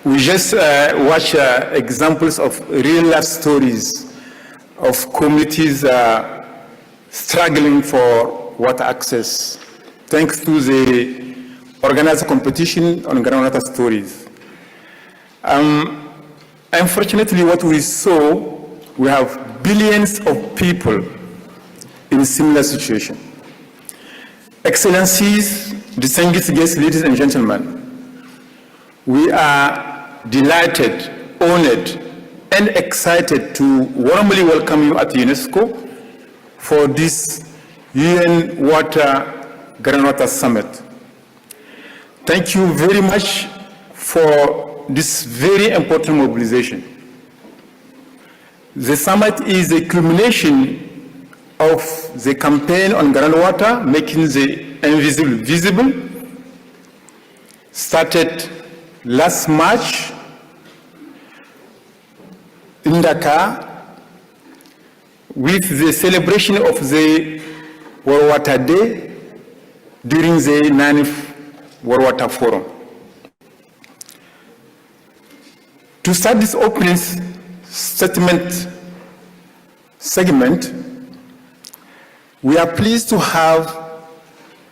we just watch examples of real life stories of communities struggling for water access, thanks to the organized competition on groundwater stories. Unfortunately, what we saw, we have billions of people in a similar situation. Excellencies, distinguished guests, ladies and gentlemen, we are delighted, honored, and excited to warmly welcome you at UNESCO for this UN Water Groundwater Summit. Thank you very much for this very important mobilization. The summit is a culmination of the campaign on groundwater, making the invisible visible, started last March in Dakar with the celebration of the World Water Day during the 9th World Water Forum. To start this opening statement segment, we are pleased to have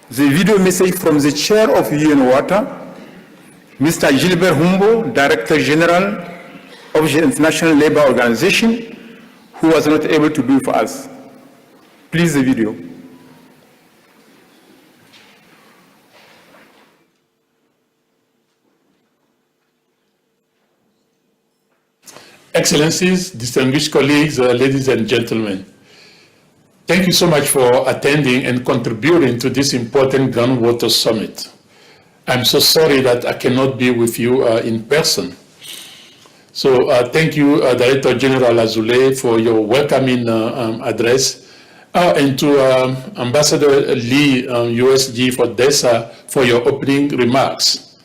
the video message from the Chair of UN Water, Mr. Gilbert Humbo, Director General of the International Labour Organization, who was not able to do for us. Please, the video. Excellencies, distinguished colleagues, ladies and gentlemen, thank you so much for attending and contributing to this important groundwater summit. I'm so sorry that I cannot be with you in person. So thank you, Director General Azoulay, for your welcoming address, and to Ambassador Lee, USG for DESA, for your opening remarks.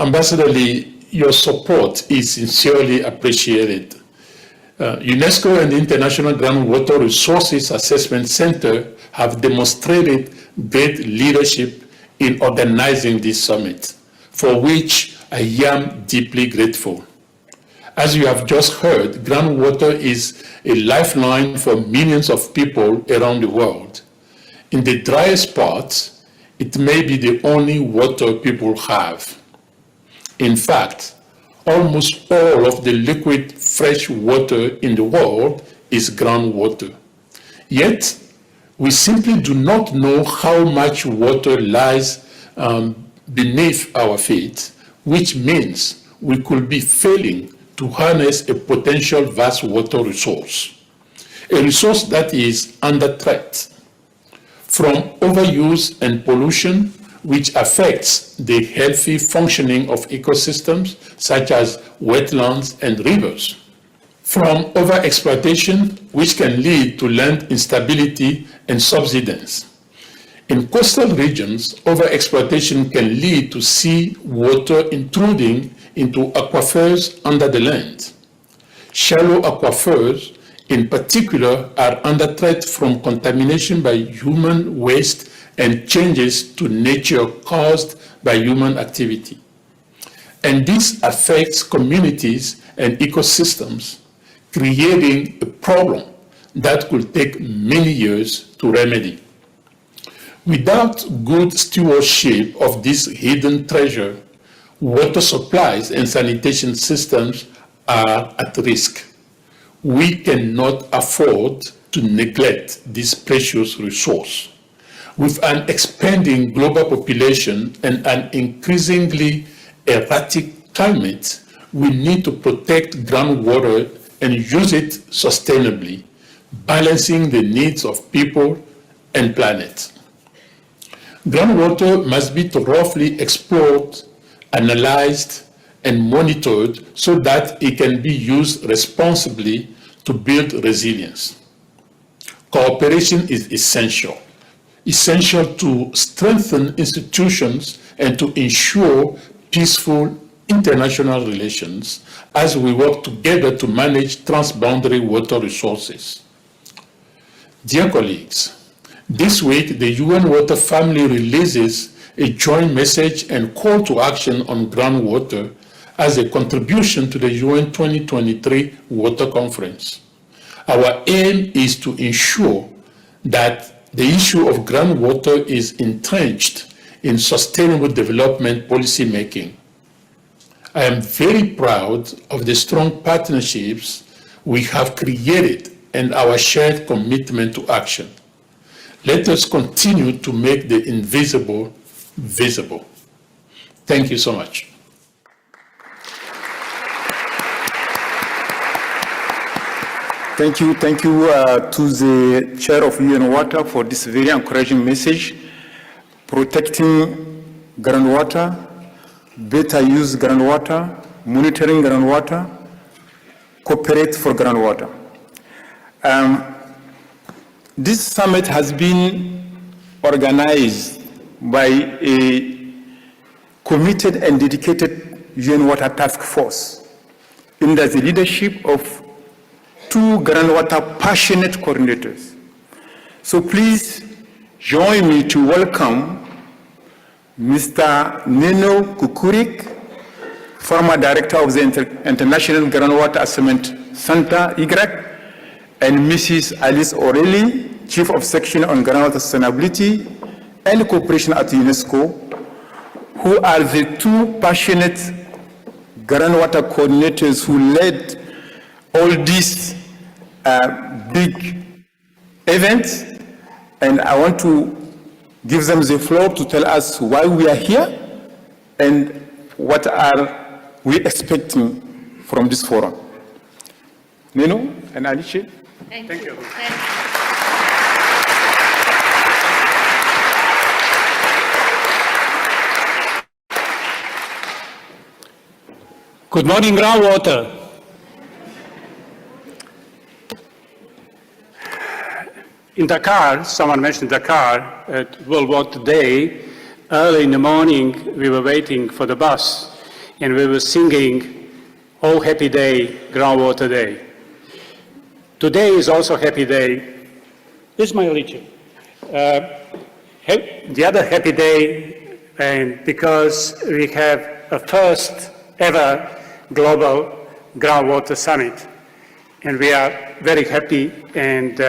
Ambassador Lee, your support is sincerely appreciated. UNESCO and the International Groundwater Resources Assessment Center have demonstrated great leadership in organizing this summit, for which I am deeply grateful. As you have just heard, groundwater is a lifeline for millions of people around the world. In the driest parts, it may be the only water people have. In fact, almost all of the liquid fresh water in the world is groundwater. Yet, we simply do not know how much water lies beneath our feet, which means we could be failing to harness a potential vast water resource, a resource that is under threat from overuse and pollution, which affects the healthy functioning of ecosystems such as wetlands and rivers, from overexploitation, which can lead to land instability and subsidence. In coastal regions, overexploitation can lead to sea water intruding into aquifers under the land. Shallow aquifers, in particular, are under threat from contamination by human waste and changes to nature caused by human activity. And this affects communities and ecosystems, creating a problem that could take many years to remedy. Without good stewardship of this hidden treasure, water supplies and sanitation systems are at risk. We cannot afford to neglect this precious resource. With an expanding global population and an increasingly erratic climate, we need to protect groundwater and use it sustainably, balancing the needs of people and planet. Groundwater must be thoroughly explored, analyzed, and monitored so that it can be used responsibly to build resilience. Cooperation is essential to strengthen institutions and to ensure peaceful international relations as we work together to manage transboundary water resources. Dear colleagues, this week the UN Water Family releases a joint message and call to action on groundwater as a contribution to the UN 2023 Water Conference. Our aim is to ensure that the issue of groundwater is entrenched in sustainable development policy making. I am very proud of the strong partnerships we have created and our shared commitment to action. Let us continue to make the invisible visible. Thank you so much. Thank you to the Chair of UN Water for this very encouraging message. Protecting groundwater, better use groundwater, monitoring groundwater, cooperate for groundwater. This summit has been organized by a committed and dedicated UN Water Task Force under the leadership of 2 groundwater passionate coordinators. So please join me to welcome Mr. Nino Kukurik, former director of the International Groundwater Assessment Center, IGRAC, and Mrs. Alice O'Reilly, Chief of Section on Groundwater Sustainability and Cooperation at UNESCO, who are the 2 passionate groundwater coordinators who led all these big events. And I want to give them the floor to tell us why we are here and what are we expecting from this forum. Nino and Alice. Thank you. Good morning, groundwater. In Dakar, someone mentioned Dakar, at World Water Day, early in the morning we were waiting for the bus and we were singing, "Oh happy day, groundwater day." Today is also a happy day. This is my religion. The other happy day, and because we have a first ever global groundwater summit. And we are very happy, and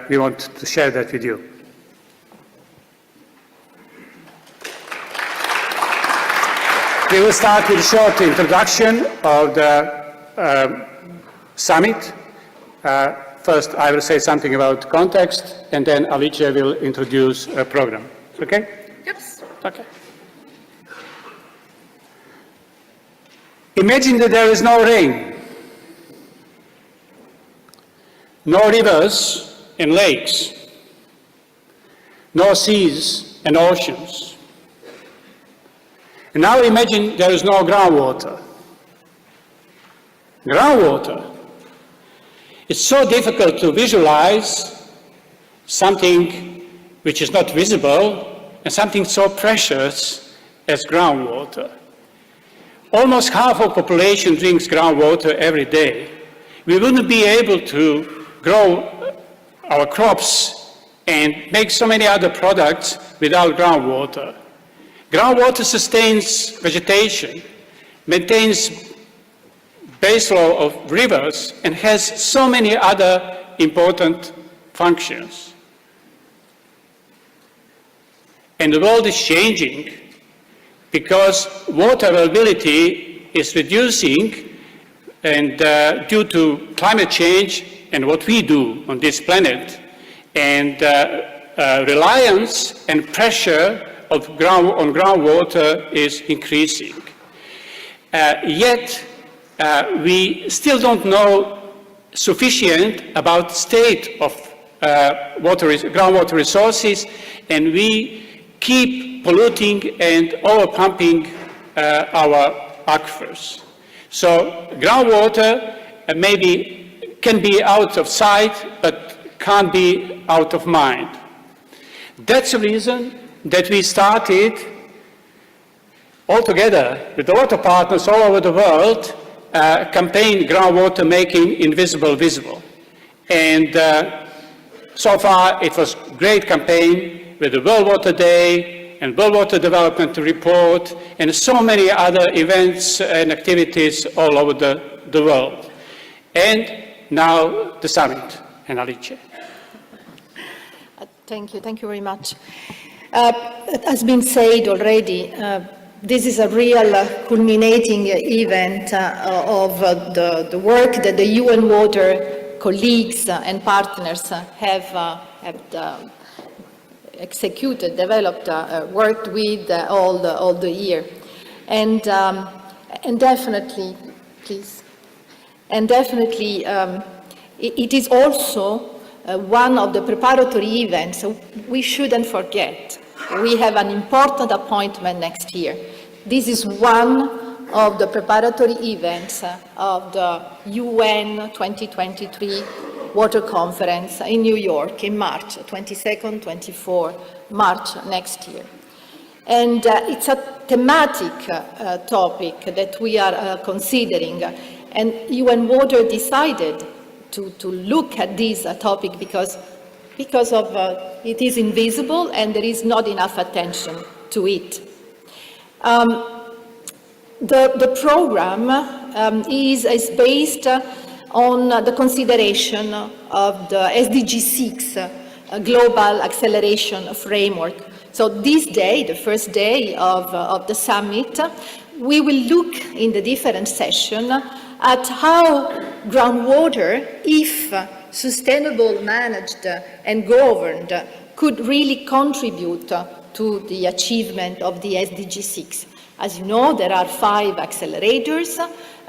we want to share that with you. We will start with a short introduction of the summit. First, I will say something about context, and then Alice will introduce a program. Okay? Yes. Okay. Imagine that there is no rain. No rivers and lakes, no seas and oceans. And now imagine there is no groundwater. Groundwater. It's so difficult to visualize something which is not visible and something so precious as groundwater. Almost half of the population drinks groundwater every day. We wouldn't be able to grow our crops and make so many other products without groundwater. Groundwater sustains vegetation, maintains base flow of rivers, and has so many other important functions. And the world is changing because water availability is reducing, and due to climate change and what we do on this planet, and reliance and pressure on groundwater is increasing. Yet, we still don't know sufficient about the state of groundwater resources, and we keep polluting and overpumping our aquifers. So groundwater maybe can be out of sight, but can't be out of mind. That's the reason that we started all together with the water partners all over the world, campaign groundwater making invisible visible. And so far it was a great campaign with the World Water Day, and World Water Development Report, and so many other events and activities all over the world. And now the summit, and Alice. Thank you very much. It has been said already, this is a real culminating event of the work that the UN Water colleagues and partners have executed, developed, worked with all the year. And definitely, please, and definitely it is also one of the preparatory events we shouldn't forget. We have an important appointment next year. This is one of the preparatory events of the UN 2023 Water Conference in New York in March, 22nd, 24 March next year. And it's a thematic topic that we are considering. And UN Water decided to look at this topic because of it is invisible and there is not enough attention to it. The program is based on the consideration of the SDG 6 Global Acceleration Framework. So this day, the first day of the summit, we will look in the different sessions at how groundwater, if sustainable managed and governed, could really contribute to the achievement of the SDG 6. As you know, there are 5 accelerators: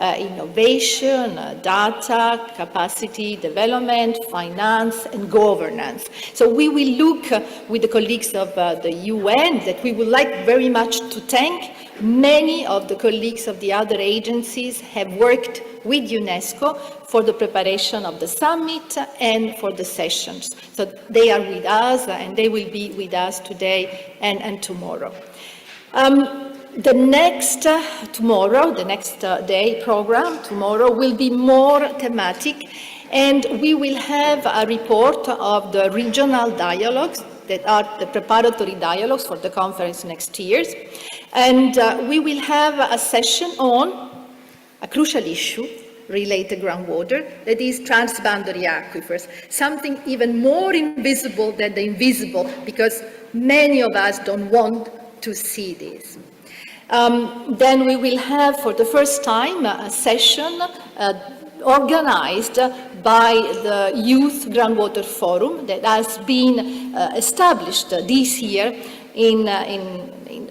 innovation, data, capacity development, finance, and governance. So we will look with the colleagues of the UN, that we would like very much to thank. Many of the colleagues of the other agencies have worked with UNESCO for the preparation of the summit and for the sessions. So they are with us and they will be with us today and tomorrow. The next day program tomorrow will be more thematic, and we will have a report of the regional dialogues that are the preparatory dialogues for the conference next year. And we will have a session on a crucial issue related to groundwater, that is transboundary aquifers, something even more invisible than the invisible, because many of us don't want to see this. Then we will have, for the first time, a session organized by the Youth Groundwater Forum that has been established this year in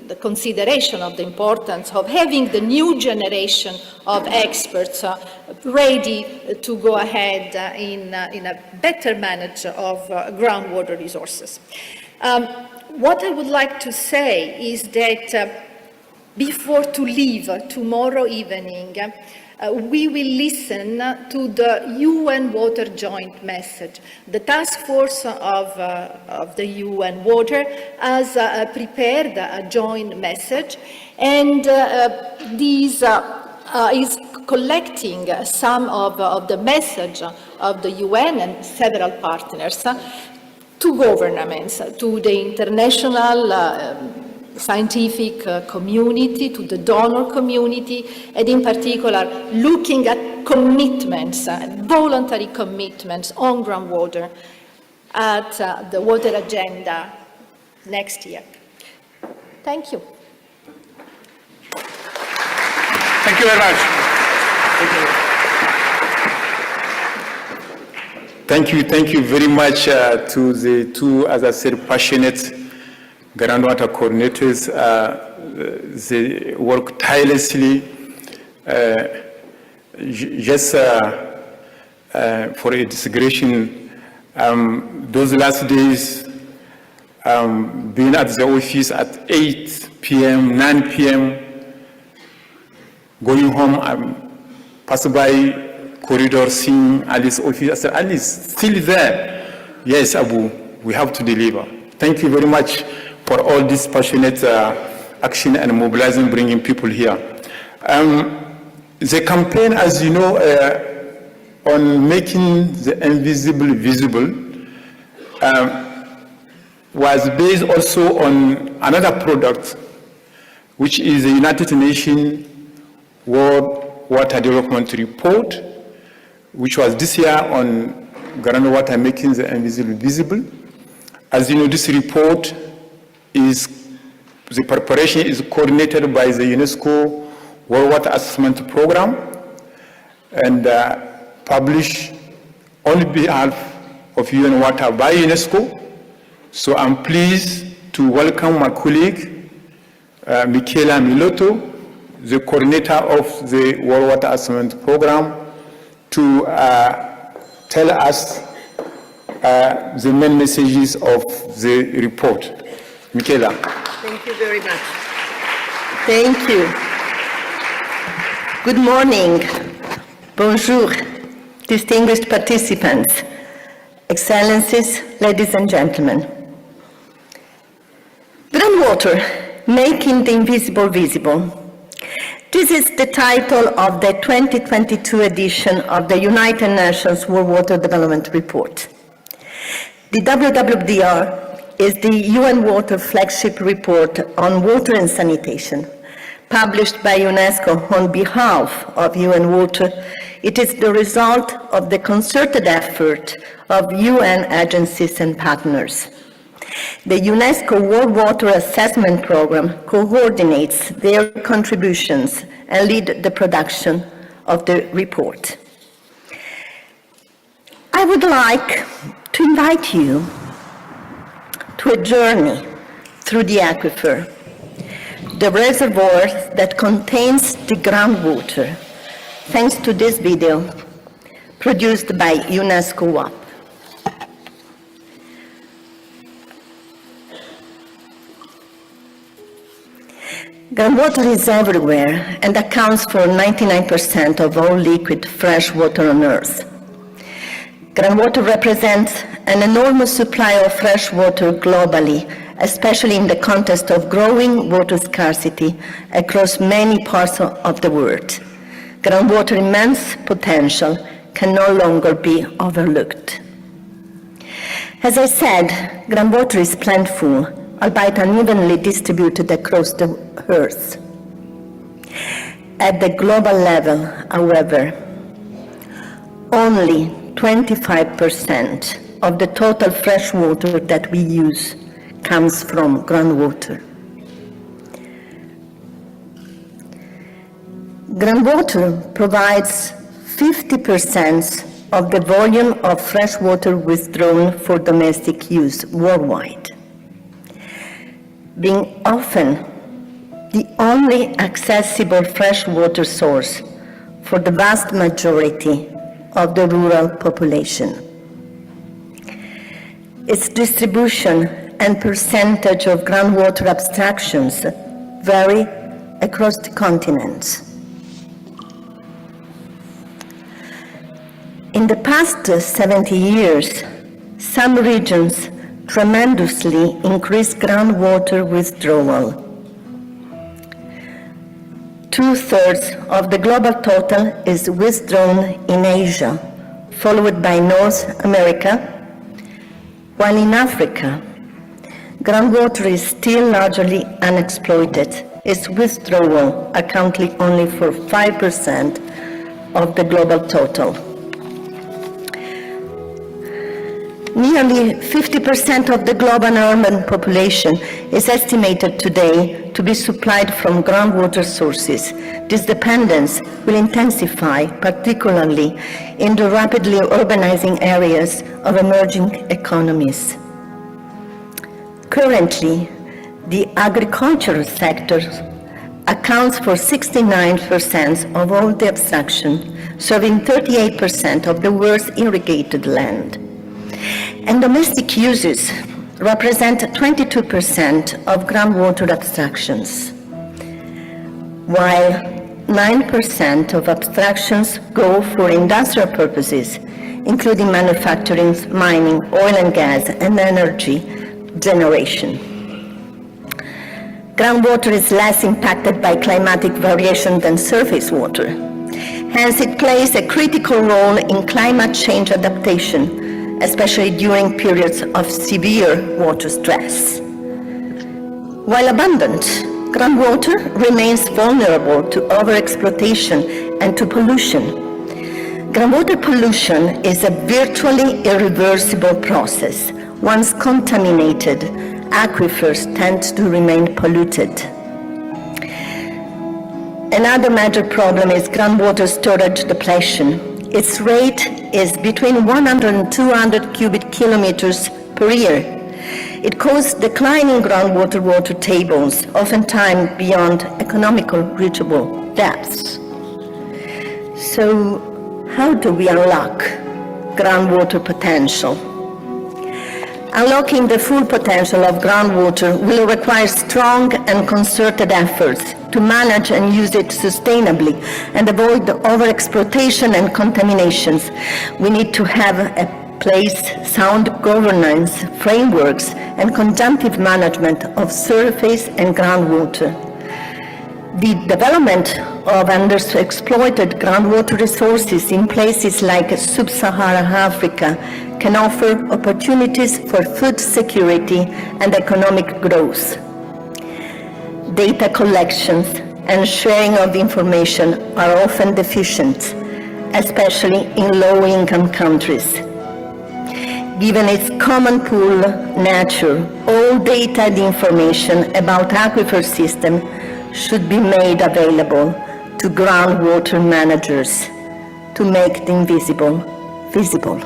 the consideration of the importance of having the new generation of experts ready to go ahead in a better management of groundwater resources. What I would like to say is that before to leave tomorrow evening, we will listen to the UN Water Joint Message. The task force of the UN Water has prepared a joint message, and this is collecting some of the message of the UN and several partners to governments, to the international scientific community, to the donor community, and in particular looking at commitments, voluntary commitments on groundwater at the water agenda next year. Thank you. Thank you very much. Thank you very much to the two, as I said, passionate groundwater coordinators. They work tirelessly just for a discretion. Those last days, being at the office at 8 p.m., 9 p.m., going home, passed by corridor, seeing Alice's office. I said, Alice, still there? Yes, Abu, we have to deliver. Thank you very much for all this passionate action and mobilizing, bringing people here. The campaign, as you know, on making the invisible visible, was based also on another product, which is the United Nations World Water Development Report, which was this year on groundwater making the invisible visible. As you know, this report the preparation is coordinated by the UNESCO World Water Assessment Program and published on behalf of UN Water by UNESCO. So I'm pleased to welcome my colleague, Michela Milotto, the coordinator of the World Water Assessment Program, to tell us the main messages of the report. Michela. Thank you very much. Thank you. Good morning. Bonjour, distinguished participants, Excellencies, ladies and gentlemen. Groundwater, making the invisible visible. This is the title of the 2022 edition of the United Nations World Water Development Report. The WWDR is the UN Water flagship report on water and sanitation. Published by UNESCO on behalf of UN Water, it is the result of the concerted effort of UN agencies and partners. The UNESCO World Water Assessment Program coordinates their contributions and leads the production of the report. I would like to invite you to a journey through the aquifer, the reservoir that contains the groundwater, thanks to this video produced by UNESCO WAP. Groundwater is everywhere and accounts for 99% of all liquid fresh water on Earth. Groundwater represents an enormous supply of fresh water globally, especially in the context of growing water scarcity across many parts of the world. Groundwater's immense potential can no longer be overlooked. As I said, groundwater is plentiful, albeit unevenly distributed across the Earth. At the global level, however, only 25% of the total fresh water that we use comes from groundwater. Groundwater provides 50% of the volume of fresh water withdrawn for domestic use worldwide, being often the only accessible freshwater source for the vast majority of the rural population. Its distribution and percentage of groundwater abstractions vary across the continents. In the past 70 years, some regions tremendously increased groundwater withdrawal. 2/3 of the global total is withdrawn in Asia, followed by North America, while in Africa, groundwater is still largely unexploited. Its withdrawal accounting only for 5% of the global total. Nearly 50% of the global urban population is estimated today to be supplied from groundwater sources. This dependence will intensify, particularly in the rapidly urbanizing areas of emerging economies. Currently, the agricultural sector accounts for 69% of all the abstraction, serving 38% of the world's irrigated land. And domestic uses represent 22% of groundwater abstractions, while 9% of abstractions go for industrial purposes, including manufacturing, mining, oil and gas, and energy generation. Groundwater is less impacted by climatic variation than surface water. Hence, it plays a critical role in climate change adaptation, especially during periods of severe water stress. While abundant, groundwater remains vulnerable to overexploitation and to pollution. Groundwater pollution is a virtually irreversible process. Once contaminated, aquifers tend to remain polluted. Another major problem is groundwater storage depletion. Its rate is between 100 and 200 cubic kilometers per year. It causes declining groundwater water tables, oftentimes beyond economical reachable depths. So, how do we unlock groundwater potential? Unlocking the full potential of groundwater will require strong and concerted efforts to manage and use it sustainably and avoid the overexploitation and contaminations. We need to have a place sound governance frameworks and conjunctive management of surface and groundwater. The development of underexploited groundwater resources in places like sub-Saharan Africa can offer opportunities for food security and economic growth. Data collections and sharing of information are often deficient, especially in low-income countries. Given its common pool nature, all data and information about aquifer system should be made available to groundwater managers to make the invisible visible.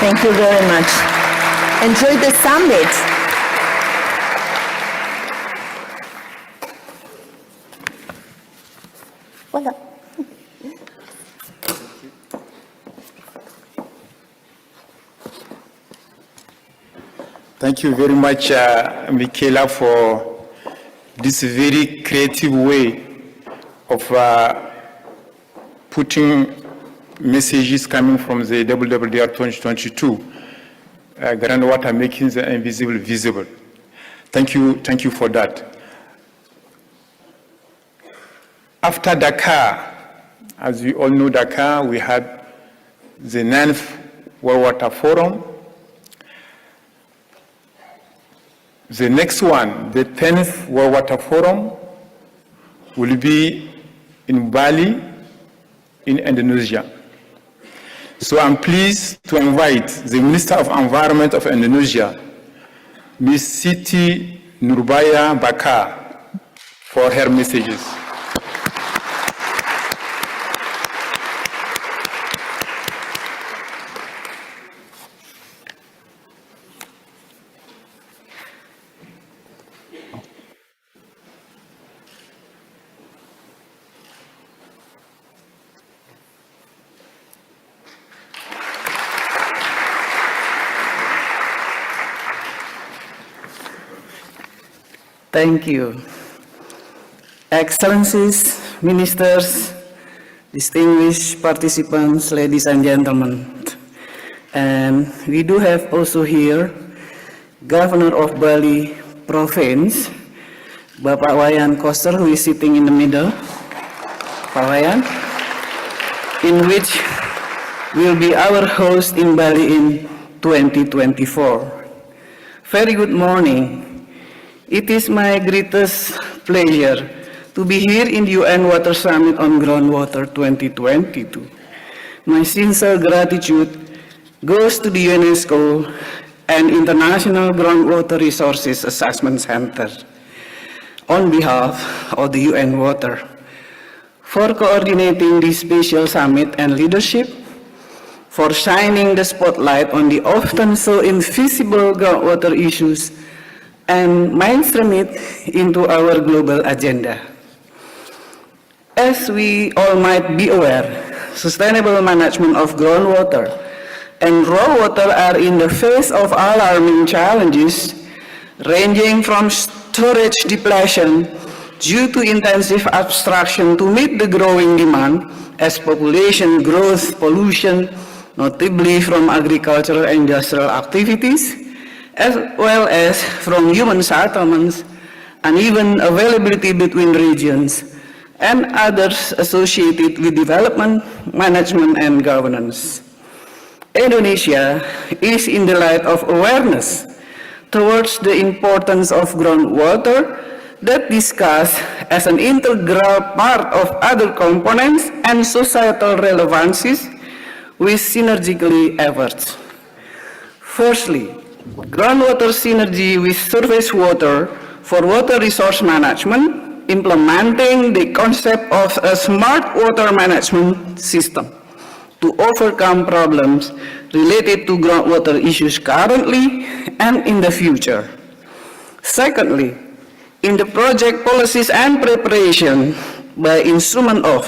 Thank you very much. Enjoy the summit. Voilà. Thank you very much, Michaela, for this very creative way of putting messages coming from the WWF 2022, groundwater making the invisible visible. Thank you for that. After Dakar, as we all know Dakar, we had the 9th World Water Forum. The next one, the 10th World Water Forum, will be in Bali, in Indonesia. So I'm pleased to invite the Minister of Environment of Indonesia, Ms. Siti Nurbaya Bakar, for her messages. Thank you. Excellencies, ministers, distinguished participants, ladies and gentlemen. And we do have also here Governor of Bali Province, Bapak Wayan Koster, who is sitting in the middle, Pak Wayan, in which will be our host in Bali in 2024. Very good morning. It is my greatest pleasure to be here in the UN Water Summit on Groundwater 2022. My sincere gratitude goes to the UNESCO and International Groundwater Resources Assessment Center on behalf of the UN Water for coordinating this special summit and leadership, for shining the spotlight on the often so invisible groundwater issues and mainstream it into our global agenda. As we all might be aware, sustainable management of groundwater and raw water are in the face of alarming challenges, ranging from storage depletion due to intensive abstraction to meet the growing demand as population growth, pollution, notably from agricultural and industrial activities, as well as from human settlements, uneven availability between regions, and others associated with development, management, and governance. Indonesia is in the light of awareness towards the importance of groundwater that discussed as an integral part of other components and societal relevancies with synergically efforts. Firstly, groundwater synergy with surface water for water resource management, implementing the concept of a smart water management system to overcome problems related to groundwater issues currently and in the future. Secondly, in the project policies and preparation by instrument of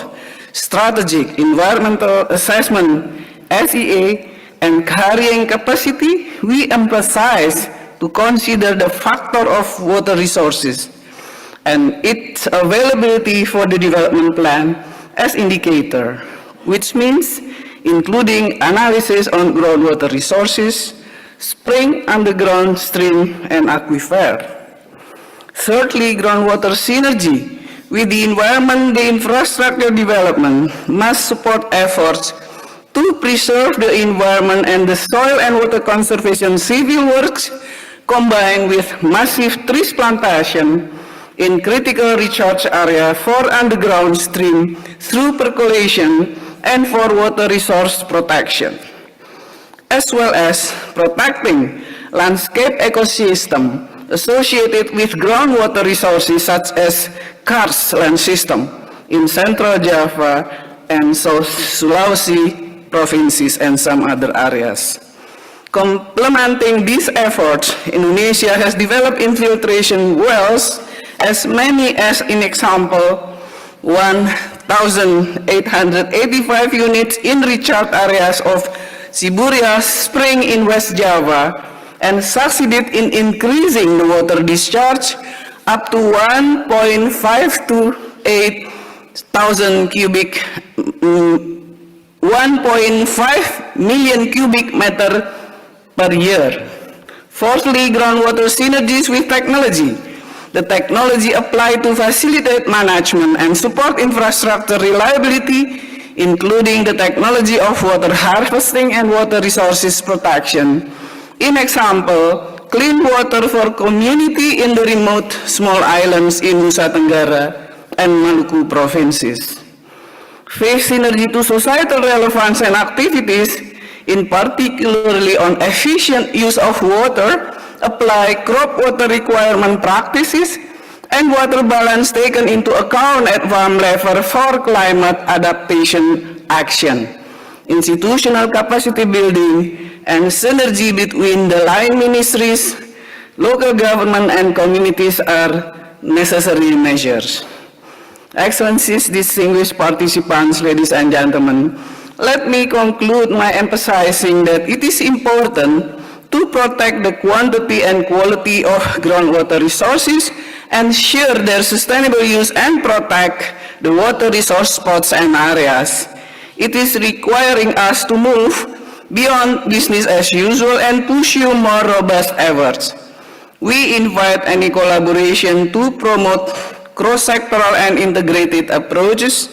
strategic environmental assessment, SEA, and carrying capacity, we emphasize to consider the factor of water resources and its availability for the development plan as indicator, which means including analysis on groundwater resources, spring, underground, stream, and aquifer. Thirdly, groundwater synergy with the environment, the infrastructure development must support efforts to preserve the environment and the soil and water conservation civil works combined with massive trees plantation in critical recharge area for underground stream through percolation and for water resource protection, as well as protecting landscape ecosystem associated with groundwater resources such as karst land system in Central Java and South Sulawesi provinces and some other areas. Complementing these efforts, Indonesia has developed infiltration wells as many as, in example, 1,885 units in recharge areas of Siburia Spring in West Java, and succeeded in increasing the water discharge up to 1.5 million cubic meter per year. Fourthly, groundwater synergies with technology. The technology applied to facilitate management and support infrastructure reliability, including the technology of water harvesting and water resources protection. In example, clean water for community in the remote small islands in Nusa Tenggara and Maluku provinces. Fifth, synergy to societal relevance and activities, in particularly on efficient use of water, apply crop water requirement practices and water balance taken into account at farm level for climate adaptation action. Institutional capacity building and synergy between the line ministries, local government, and communities are necessary measures. Excellencies, distinguished participants, ladies and gentlemen, let me conclude by emphasizing that it is important to protect the quantity and quality of groundwater resources, ensure their sustainable use, and protect the water resource spots and areas. It is requiring us to move beyond business as usual and pursue more robust efforts. We invite any collaboration to promote cross-sectoral and integrated approaches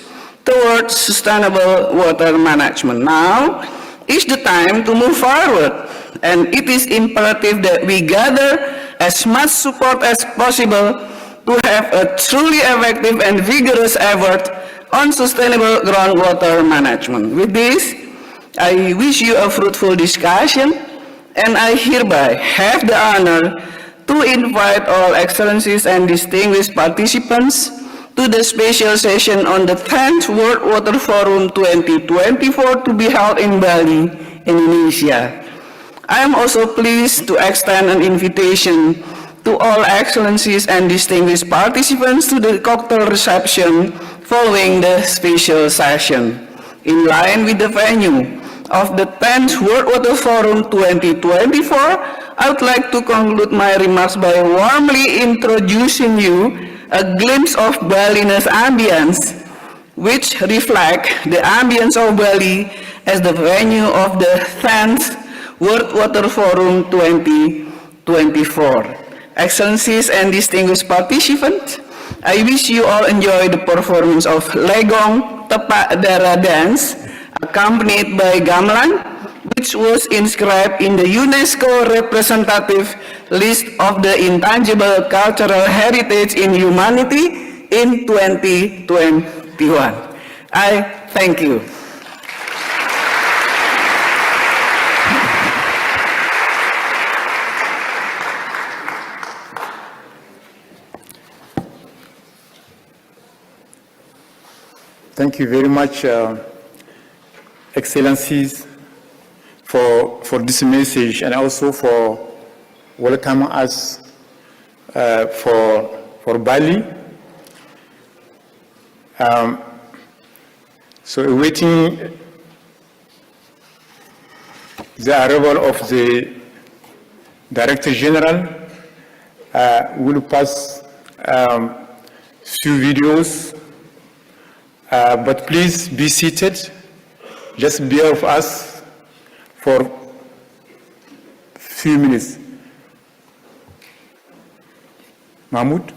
towards sustainable water management. Now is the time to move forward, and it is imperative that we gather as much support as possible to have a truly effective and vigorous effort on sustainable groundwater management. With this, I wish you a fruitful discussion, and I hereby have the honor to invite all excellencies and distinguished participants to the special session on the 10th World Water Forum 2024 to be held in Bali, Indonesia. I am also pleased to extend an invitation to all excellencies and distinguished participants to the cocktail reception following the special session. In line with the venue of the 10th World Water Forum 2024, I would like to conclude my remarks by warmly introducing you a glimpse of Bali's ambience, which reflect the ambience of Bali as the venue of the 10th World Water Forum 2024. Excellencies and distinguished participants, I wish you all enjoy the performance of Legong Tepak Dara dance, accompanied by gamelan, which was inscribed in the UNESCO representative list of the intangible cultural heritage in humanity in 2021. I thank you. Thank you very much, Excellencies, for this message and also for welcoming us for Bali. So awaiting the arrival of the Director General, we'll pass few videos. But please be seated. Just bear with us for a few minutes. Mahmoud?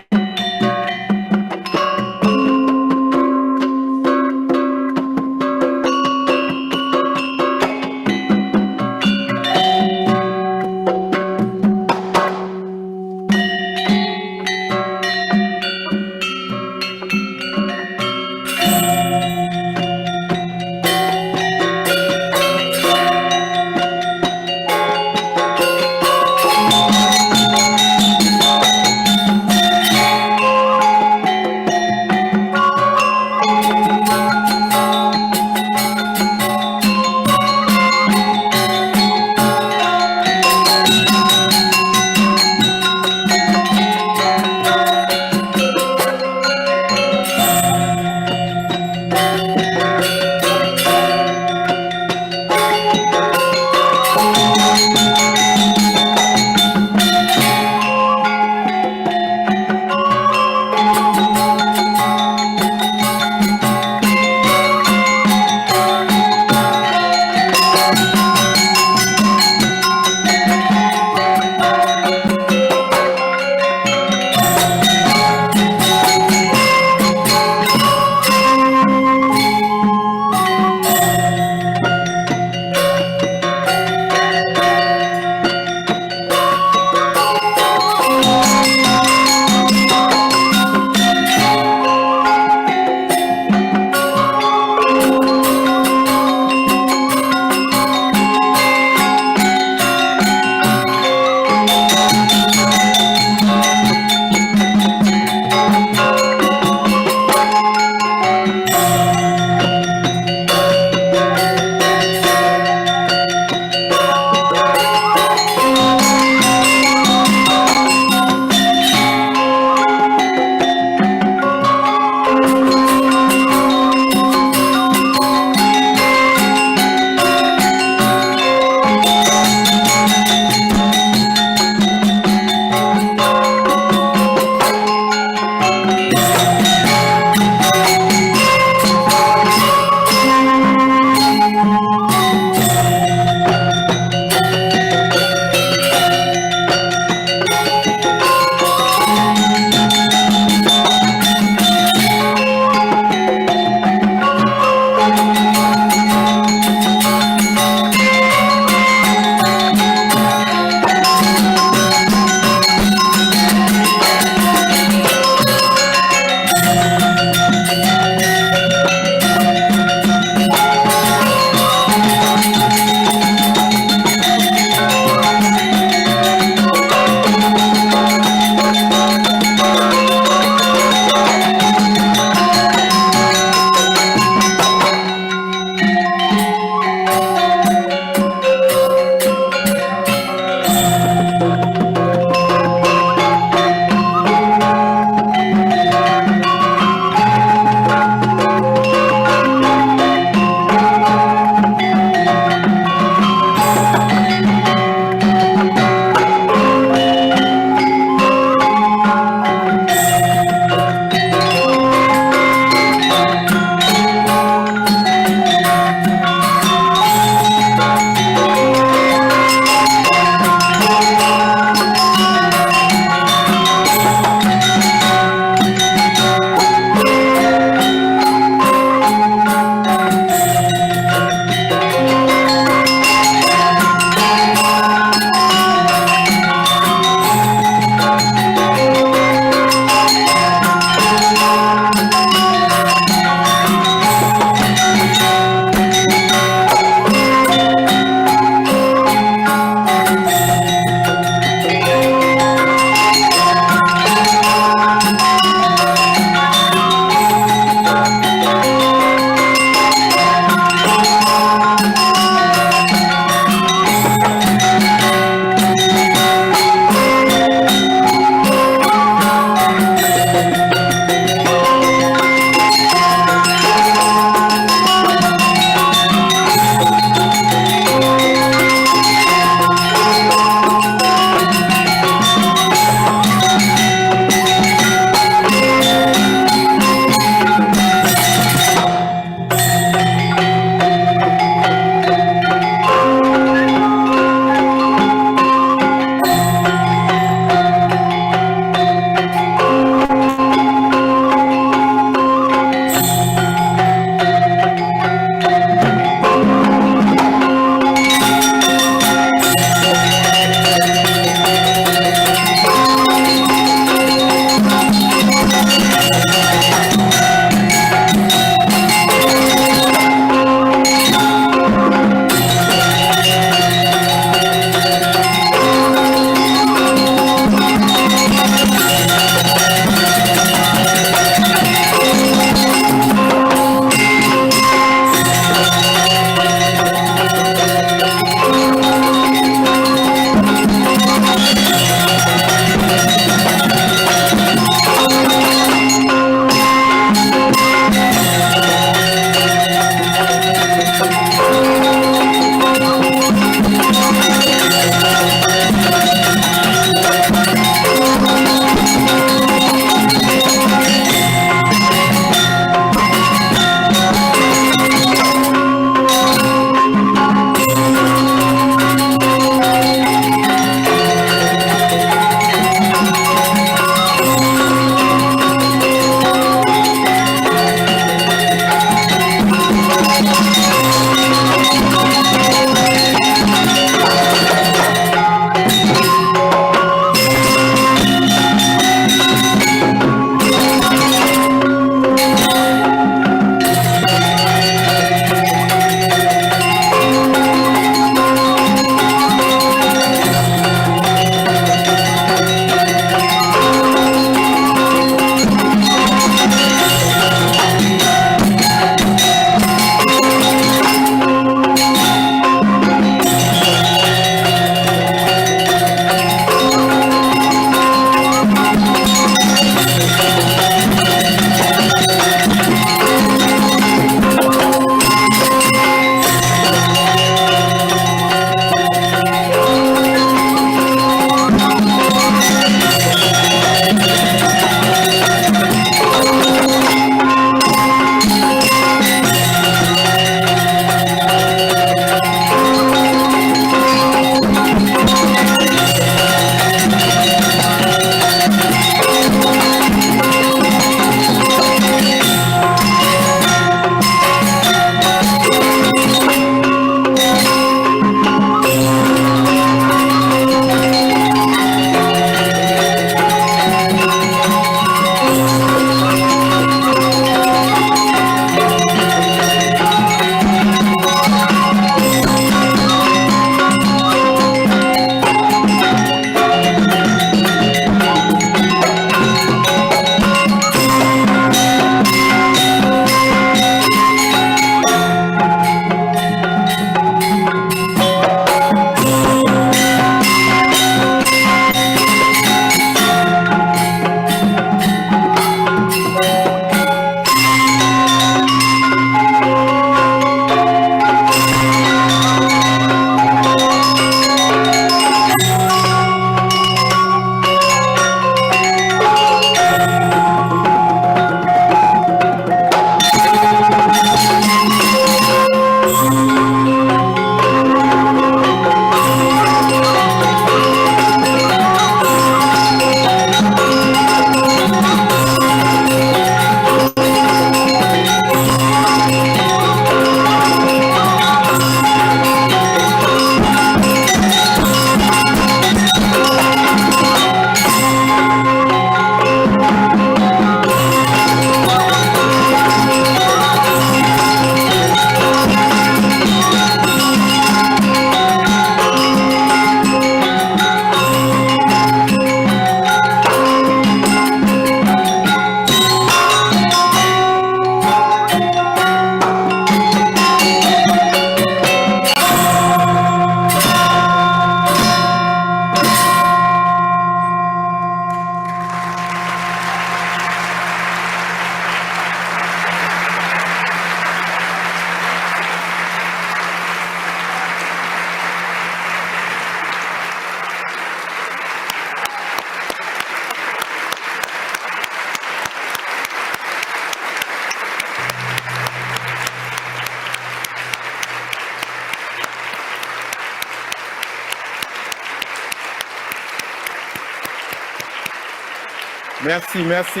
Merci, merci.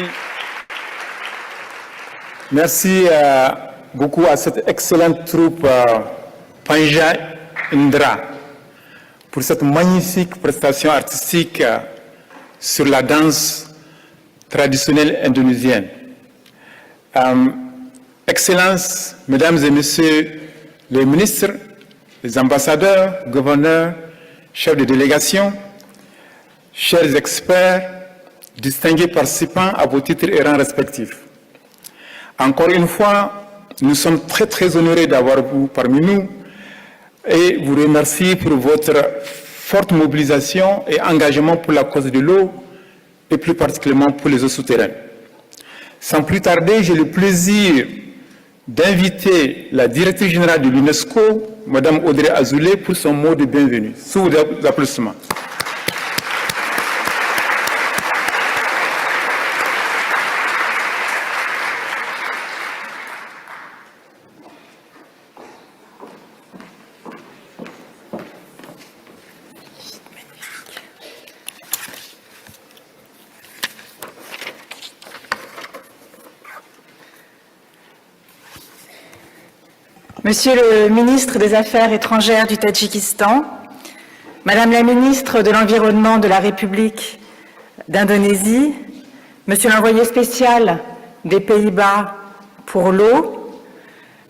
Merci beaucoup à cette excellente troupe Panja Indra pour cette magnifique prestation artistique sur la danse traditionnelle indonésienne. Excellences, Mesdames et Messieurs les ministres, les ambassadeurs, gouverneurs, chefs de délégation, chers experts, distingués participants à vos titres et rangs respectifs. Encore une fois, nous sommes très honorés d'avoir vous parmi nous et vous remercie pour votre forte mobilisation et engagement pour la cause de l'eau et plus particulièrement pour les eaux souterraines. Sans plus tarder, j'ai le plaisir d'inviter la directrice générale de l'UNESCO, Madame Audrey Azoulay, pour son mot de bienvenue. Sous vos applaudissements. Monsieur le ministre des Affaires étrangères du Tadjikistan, Madame la ministre de l'Environnement de la République d'Indonésie, Monsieur l'envoyé spécial des Pays-Bas pour l'eau,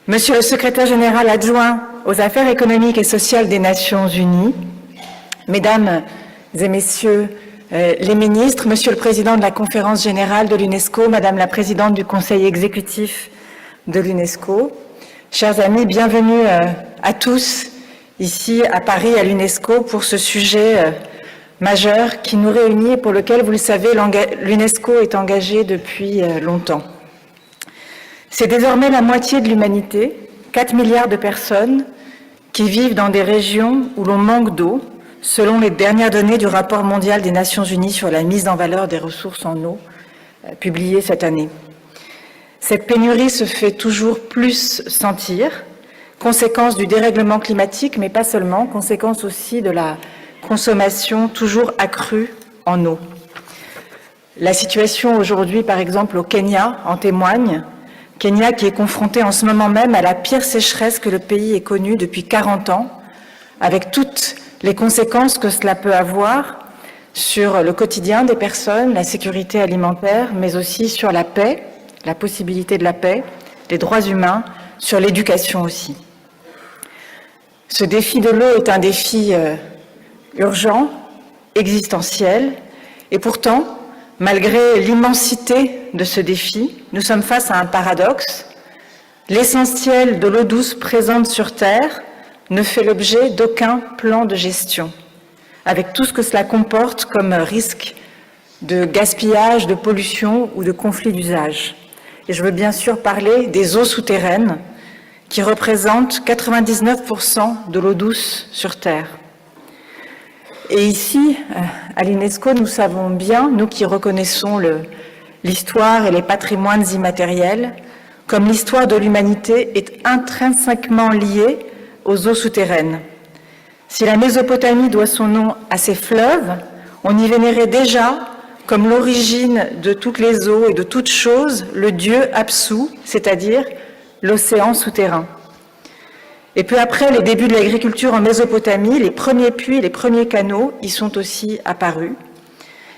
Monsieur le secrétaire général adjoint aux affaires économiques et sociales des Nations Unies, Mesdames et Messieurs les ministres, Monsieur le président de la Conférence générale de l'UNESCO, Madame la présidente du Conseil exécutif de l'UNESCO, chers amis, bienvenue à tous ici à Paris, à l'UNESCO, pour ce sujet majeur qui nous réunit et pour lequel, vous le savez, l'UNESCO est engagée depuis longtemps. C'est désormais la moitié de l'humanité, 4 milliards de personnes, qui vivent dans des régions où l'on manque d'eau, selon les dernières données du rapport mondial des Nations Unies sur la mise en valeur des ressources en eau, publié cette année. Cette pénurie se fait toujours plus sentir, conséquence du dérèglement climatique, mais pas seulement, conséquence aussi de la consommation toujours accrue en eau. La situation aujourd'hui, par exemple, au Kenya en témoigne. Kenya qui est confronté en ce moment même à la pire sécheresse que le pays ait connue depuis 40 ans, avec toutes les conséquences que cela peut avoir sur le quotidien des personnes, la sécurité alimentaire, mais aussi sur la paix, la possibilité de la paix, les droits humains, sur l'éducation aussi. Ce défi de l'eau est un défi urgent, existentiel, et pourtant, malgré l'immensité de ce défi, nous sommes face à un paradoxe. L'essentiel de l'eau douce présente sur Terre ne fait l'objet d'aucun plan de gestion, avec tout ce que cela comporte comme risque de gaspillage, de pollution ou de conflit d'usage. Et je veux bien sûr parler des eaux souterraines qui représentent 99% de l'eau douce sur Terre. Et ici, à l'UNESCO, nous savons bien, nous qui reconnaissons l'histoire et les patrimoines immatériels, comme l'histoire de l'humanité est intrinsèquement liée aux eaux souterraines. Si la Mésopotamie doit son nom à ses fleuves, on y vénérait déjà comme l'origine de toutes les eaux et de toutes choses, le dieu Apsu, c'est-à-dire l'océan souterrain. Et peu après les débuts de l'agriculture en Mésopotamie, les premiers puits, les premiers canaux y sont aussi apparus.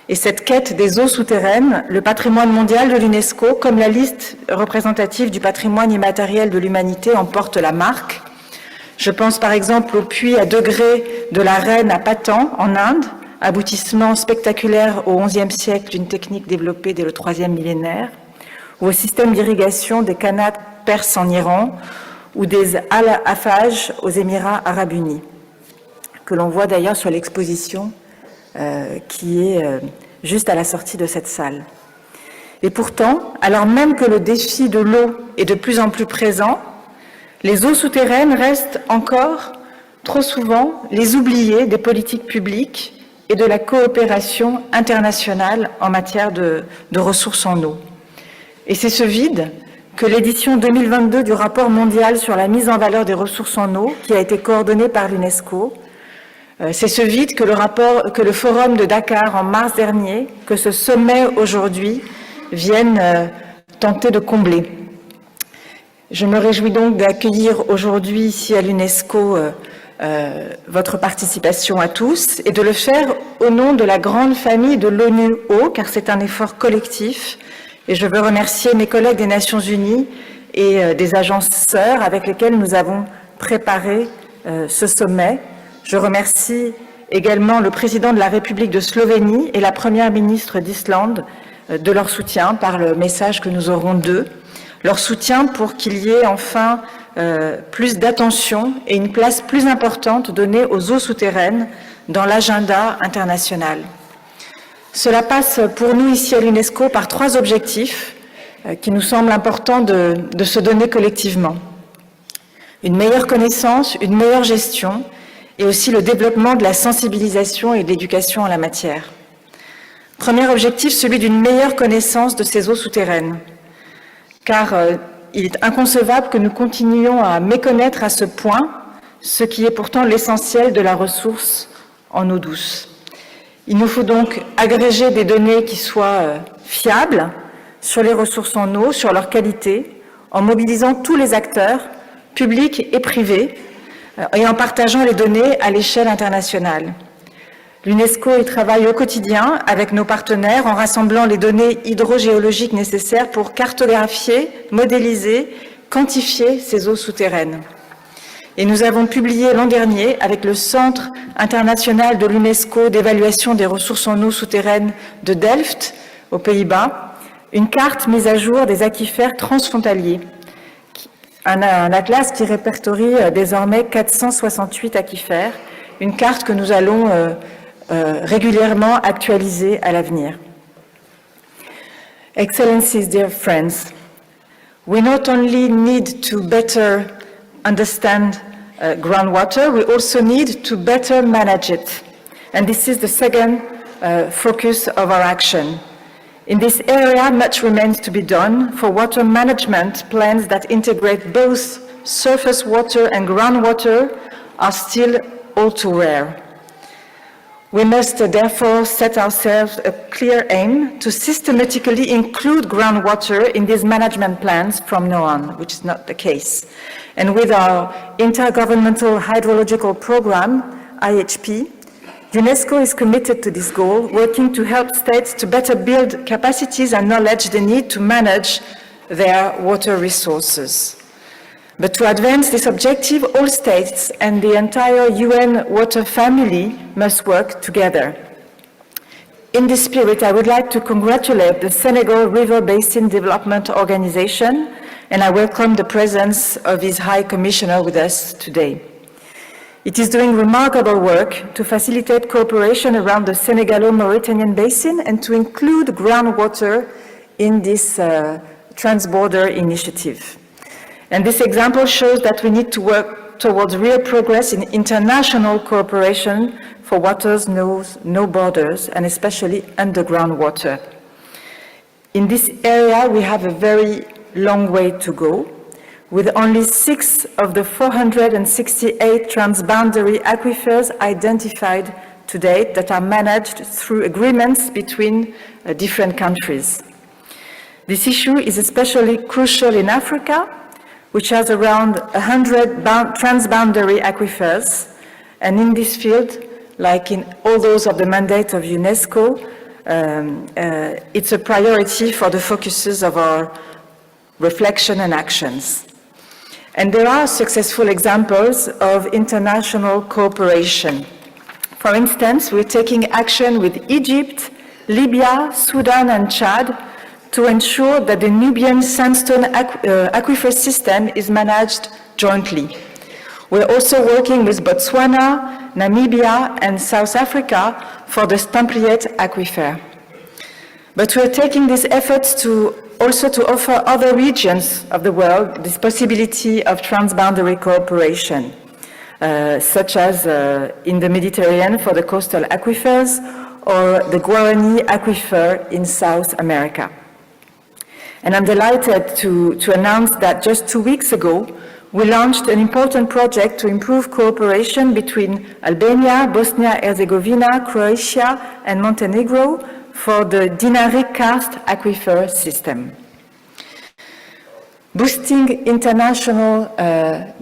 Et cette quête des eaux souterraines, le patrimoine mondial de l'UNESCO, comme la liste représentative du patrimoine immatériel de l'humanité, en porte la marque. Je pense par exemple au puits à degrés de la Reine à Patan, en Inde, aboutissement spectaculaire au XIe siècle d'une technique développée dès le IIIe millénaire, ou au système d'irrigation des Khanats perses en Iran, ou des Al-Hafaj aux Émirats arabes unis, que l'on voit d'ailleurs sur l'exposition qui est juste à la sortie de cette salle. Et pourtant, alors même que le défi de l'eau est de plus en plus présent, les eaux souterraines restent encore trop souvent les oubliés des politiques publiques et de la coopération internationale en matière de ressources en eau. Et c'est ce vide que l'édition 2022 du rapport mondial sur la mise en valeur des ressources en eau, qui a été coordonnée par l'UNESCO, C'est ce vide que le forum de Dakar en mars dernier, que ce sommet aujourd'hui, viennent tenter de combler. Je me réjouis donc d'accueillir aujourd'hui ici à l'UNESCO votre participation à tous et de le faire au nom de la grande famille de l'ONU-O, car c'est un effort collectif. Et je veux remercier mes collègues des Nations Unies et des agences sœurs avec lesquelles nous avons préparé ce sommet. Je remercie également le président de la République de Slovénie et la première ministre d'Islande de leur soutien par le message que nous aurons d'eux, leur soutien pour qu'il y ait enfin plus d'attention et une place plus importante donnée aux eaux souterraines dans l'agenda international. Cela passe pour nous ici à l'UNESCO par 3 objectifs qui nous semblent importants de se donner collectivement. Une meilleure connaissance, une meilleure gestion et aussi le développement de la sensibilisation et de l'éducation en la matière. Premier objectif, celui d'une meilleure connaissance de ces eaux souterraines, car il est inconcevable que nous continuions à méconnaître à ce point ce qui est pourtant l'essentiel de la ressource en eau douce. Il nous faut donc agréger des données qui soient fiables sur les ressources en eau, sur leur qualité, en mobilisant tous les acteurs, publics et privés, et en partageant les données à l'échelle internationale. L'UNESCO y travaille au quotidien avec nos partenaires en rassemblant les données hydrogéologiques nécessaires pour cartographier, modéliser, quantifier ces eaux souterraines. Et nous avons publié l'an dernier, avec le Centre international de l'UNESCO d'évaluation des ressources en eau souterraines de Delft, aux Pays-Bas, une carte mise à jour des aquifères transfrontaliers, un atlas qui répertorie désormais 468 aquifères, une carte que nous allons régulièrement actualiser à l'avenir. Excellencies, dear friends, we not only need to better understand groundwater, we also need to better manage it. And this is the second focus of our action. In this area, much remains to be done for water management. Plans that integrate both surface water and groundwater are still all too rare. We must therefore set ourselves a clear aim to systematically include groundwater in these management plans from now on, which is not the case. And with our Intergovernmental Hydrological Program, IHP, UNESCO is committed to this goal, working to help states to better build capacities and knowledge they need to manage their water resources. But to advance this objective, all states and the entire UN water family must work together. In this spirit, I would like to congratulate the Senegal River Basin Development Organization, and I welcome the presence of His High Commissioner with us today. It is doing remarkable work to facilitate cooperation around the Senegalo-Mauritanian Basin and to include groundwater in this trans-border initiative. And this example shows that we need to work towards real progress in international cooperation for waters knows no borders, and especially underground water. In this area, we have a very long way to go, with only 6 of the 468 transboundary aquifers identified to date that are managed through agreements between different countries. This issue is especially crucial in Africa, which has around 100 transboundary aquifers, and in this field, like in all those of the mandate of UNESCO, it's a priority for the focuses of our reflection and actions. And there are successful examples of international cooperation. For instance, we're taking action with Egypt, Libya, Sudan, and Chad to ensure that the Nubian sandstone aquifer system is managed jointly. We're also working with Botswana, Namibia, and South Africa for the Stampliet aquifer. But we're taking these efforts also to offer other regions of the world this possibility of transboundary cooperation, such as in the Mediterranean for the coastal aquifers or the Guarani aquifer in South America. And I'm delighted to announce that just 2 weeks ago, we launched an important project to improve cooperation between Albania, Bosnia-Herzegovina, Croatia, and Montenegro for the Dinaric karst aquifer system. Boosting international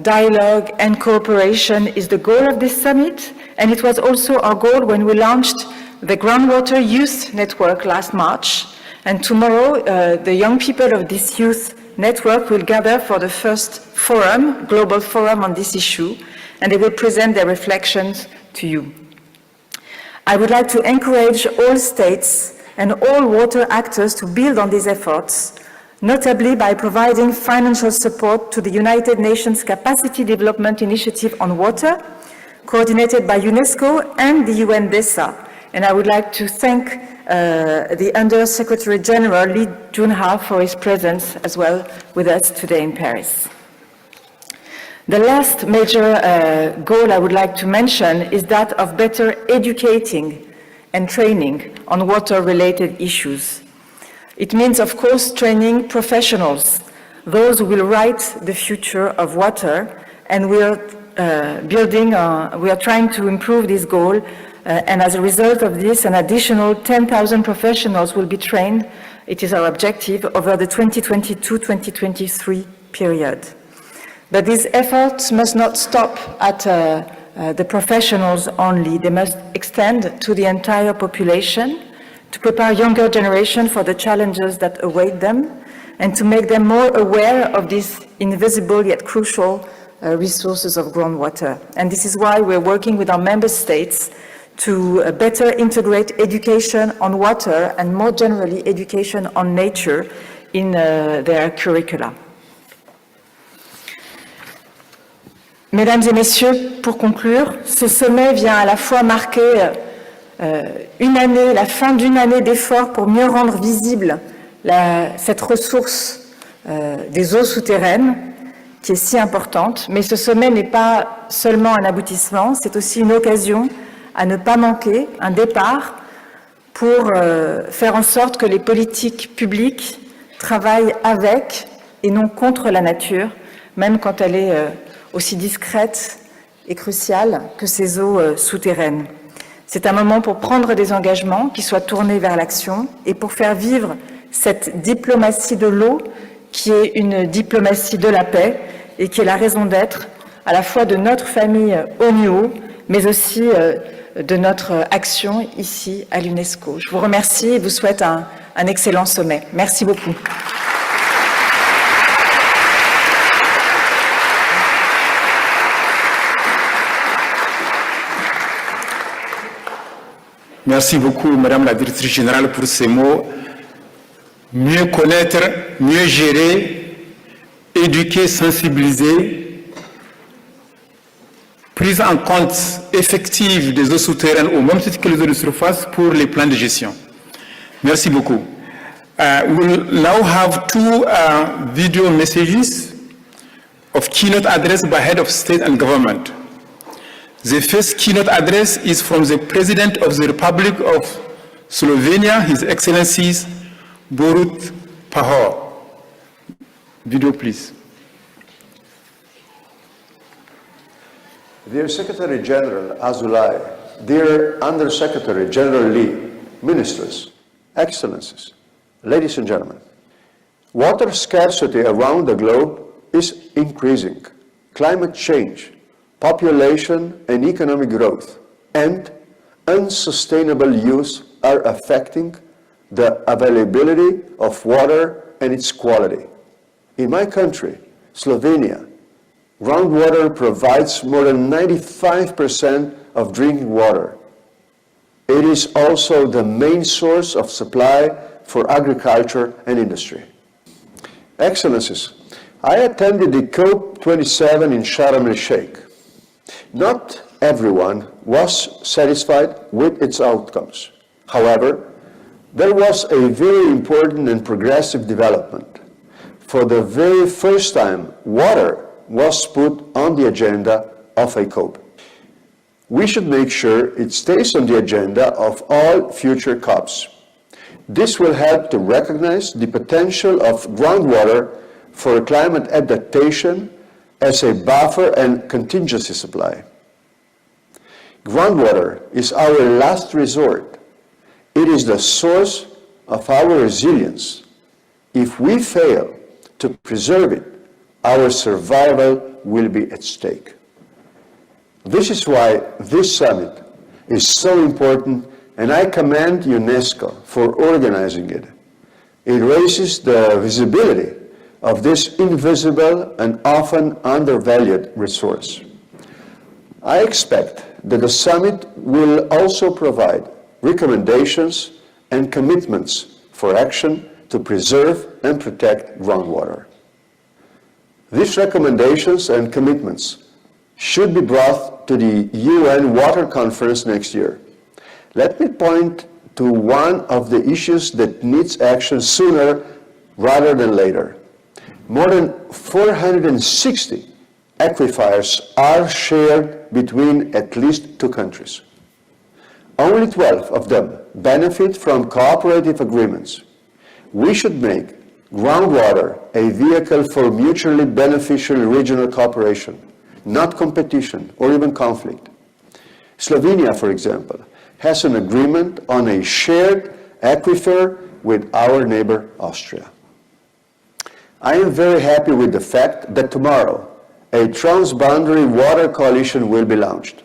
dialogue and cooperation is the goal of this summit, and it was also our goal when we launched the Groundwater Youth Network last March. And tomorrow, the young people of this youth network will gather for the first forum, global forum on this issue, and they will present their reflections to you. I would like to encourage all states and all water actors to build on these efforts, notably by providing financial support to the United Nations Capacity Development Initiative on Water, coordinated by UNESCO and the UN DESA. And I would like to thank the Under-Secretary General Lee Junha for his presence as well with us today in Paris. The last major goal I would like to mention is that of better educating and training on water-related issues. It means, of course, training professionals, those who will write the future of water, and we are trying to improve this goal. And as a result of this, an additional 10,000 professionals will be trained. It is our objective over the 2022-2023 period. But these efforts must not stop at the professionals only. They must extend to the entire population to prepare younger generation for the challenges that await them and to make them more aware of these invisible yet crucial resources of groundwater. And this is why we're working with our member states to better integrate education on water and more generally education on nature in their curricula. Mesdames et messieurs, pour conclure, ce sommet vient à la fois marquer la fin d'une année d'efforts pour mieux rendre visible cette ressource des eaux souterraines qui est si importante, mais ce sommet n'est pas seulement un aboutissement, c'est aussi une occasion à ne pas manquer, un départ pour faire en sorte que les politiques publiques travaillent avec et non contre la nature, même quand elle est aussi discrète et cruciale que ces eaux souterraines. C'est un moment pour prendre des engagements qui soient tournés vers l'action et pour faire vivre cette diplomatie de l'eau qui est une diplomatie de la paix et qui est la raison d'être à la fois de notre famille ONU, mais aussi de notre action ici à l'UNESCO. Je vous remercie et vous souhaite un excellent sommet. Merci beaucoup. Merci beaucoup, Madame la Directrice Générale, pour ces mots. Mieux connaître, mieux gérer, éduquer, sensibiliser, prise en compte effective des eaux souterraines au même titre que les eaux de surface pour les plans de gestion. Merci beaucoup. We will now have two video messages of keynote address by head of state and government. The first keynote address is from the President of the Republic of Slovenia, His Excellencies Borut Pahor. Video, please. Dear Secretary General Azulay, dear Under Secretary General Lee, Ministers, Excellencies, ladies and gentlemen, water scarcity around the globe is increasing. Climate change, population and economic growth, and unsustainable use are affecting the availability of water and its quality. In my country, Slovenia, groundwater provides more than 95% of drinking water. It is also the main source of supply for agriculture and industry. Excellencies, I attended the COP27 in Sharm el-Sheikh. Not everyone was satisfied with its outcomes. However, there was a very important and progressive development. For the very first time, water was put on the agenda of a COP. We should make sure it stays on the agenda of all future COPs. This will help to recognize the potential of groundwater for climate adaptation as a buffer and contingency supply. Groundwater is our last resort. It is the source of our resilience. If we fail to preserve it, our survival will be at stake. This is why this summit is so important, and I commend UNESCO for organizing it. It raises the visibility of this invisible and often undervalued resource. I expect that the summit will also provide recommendations and commitments for action to preserve and protect groundwater. These recommendations and commitments should be brought to the UN Water Conference next year. Let me point to one of the issues that needs action sooner rather than later. More than 460 aquifers are shared between at least 2 countries. Only 12 of them benefit from cooperative agreements. We should make groundwater a vehicle for mutually beneficial regional cooperation, not competition or even conflict. Slovenia, for example, has an agreement on a shared aquifer with our neighbor Austria. I am very happy with the fact that tomorrow a transboundary water coalition will be launched.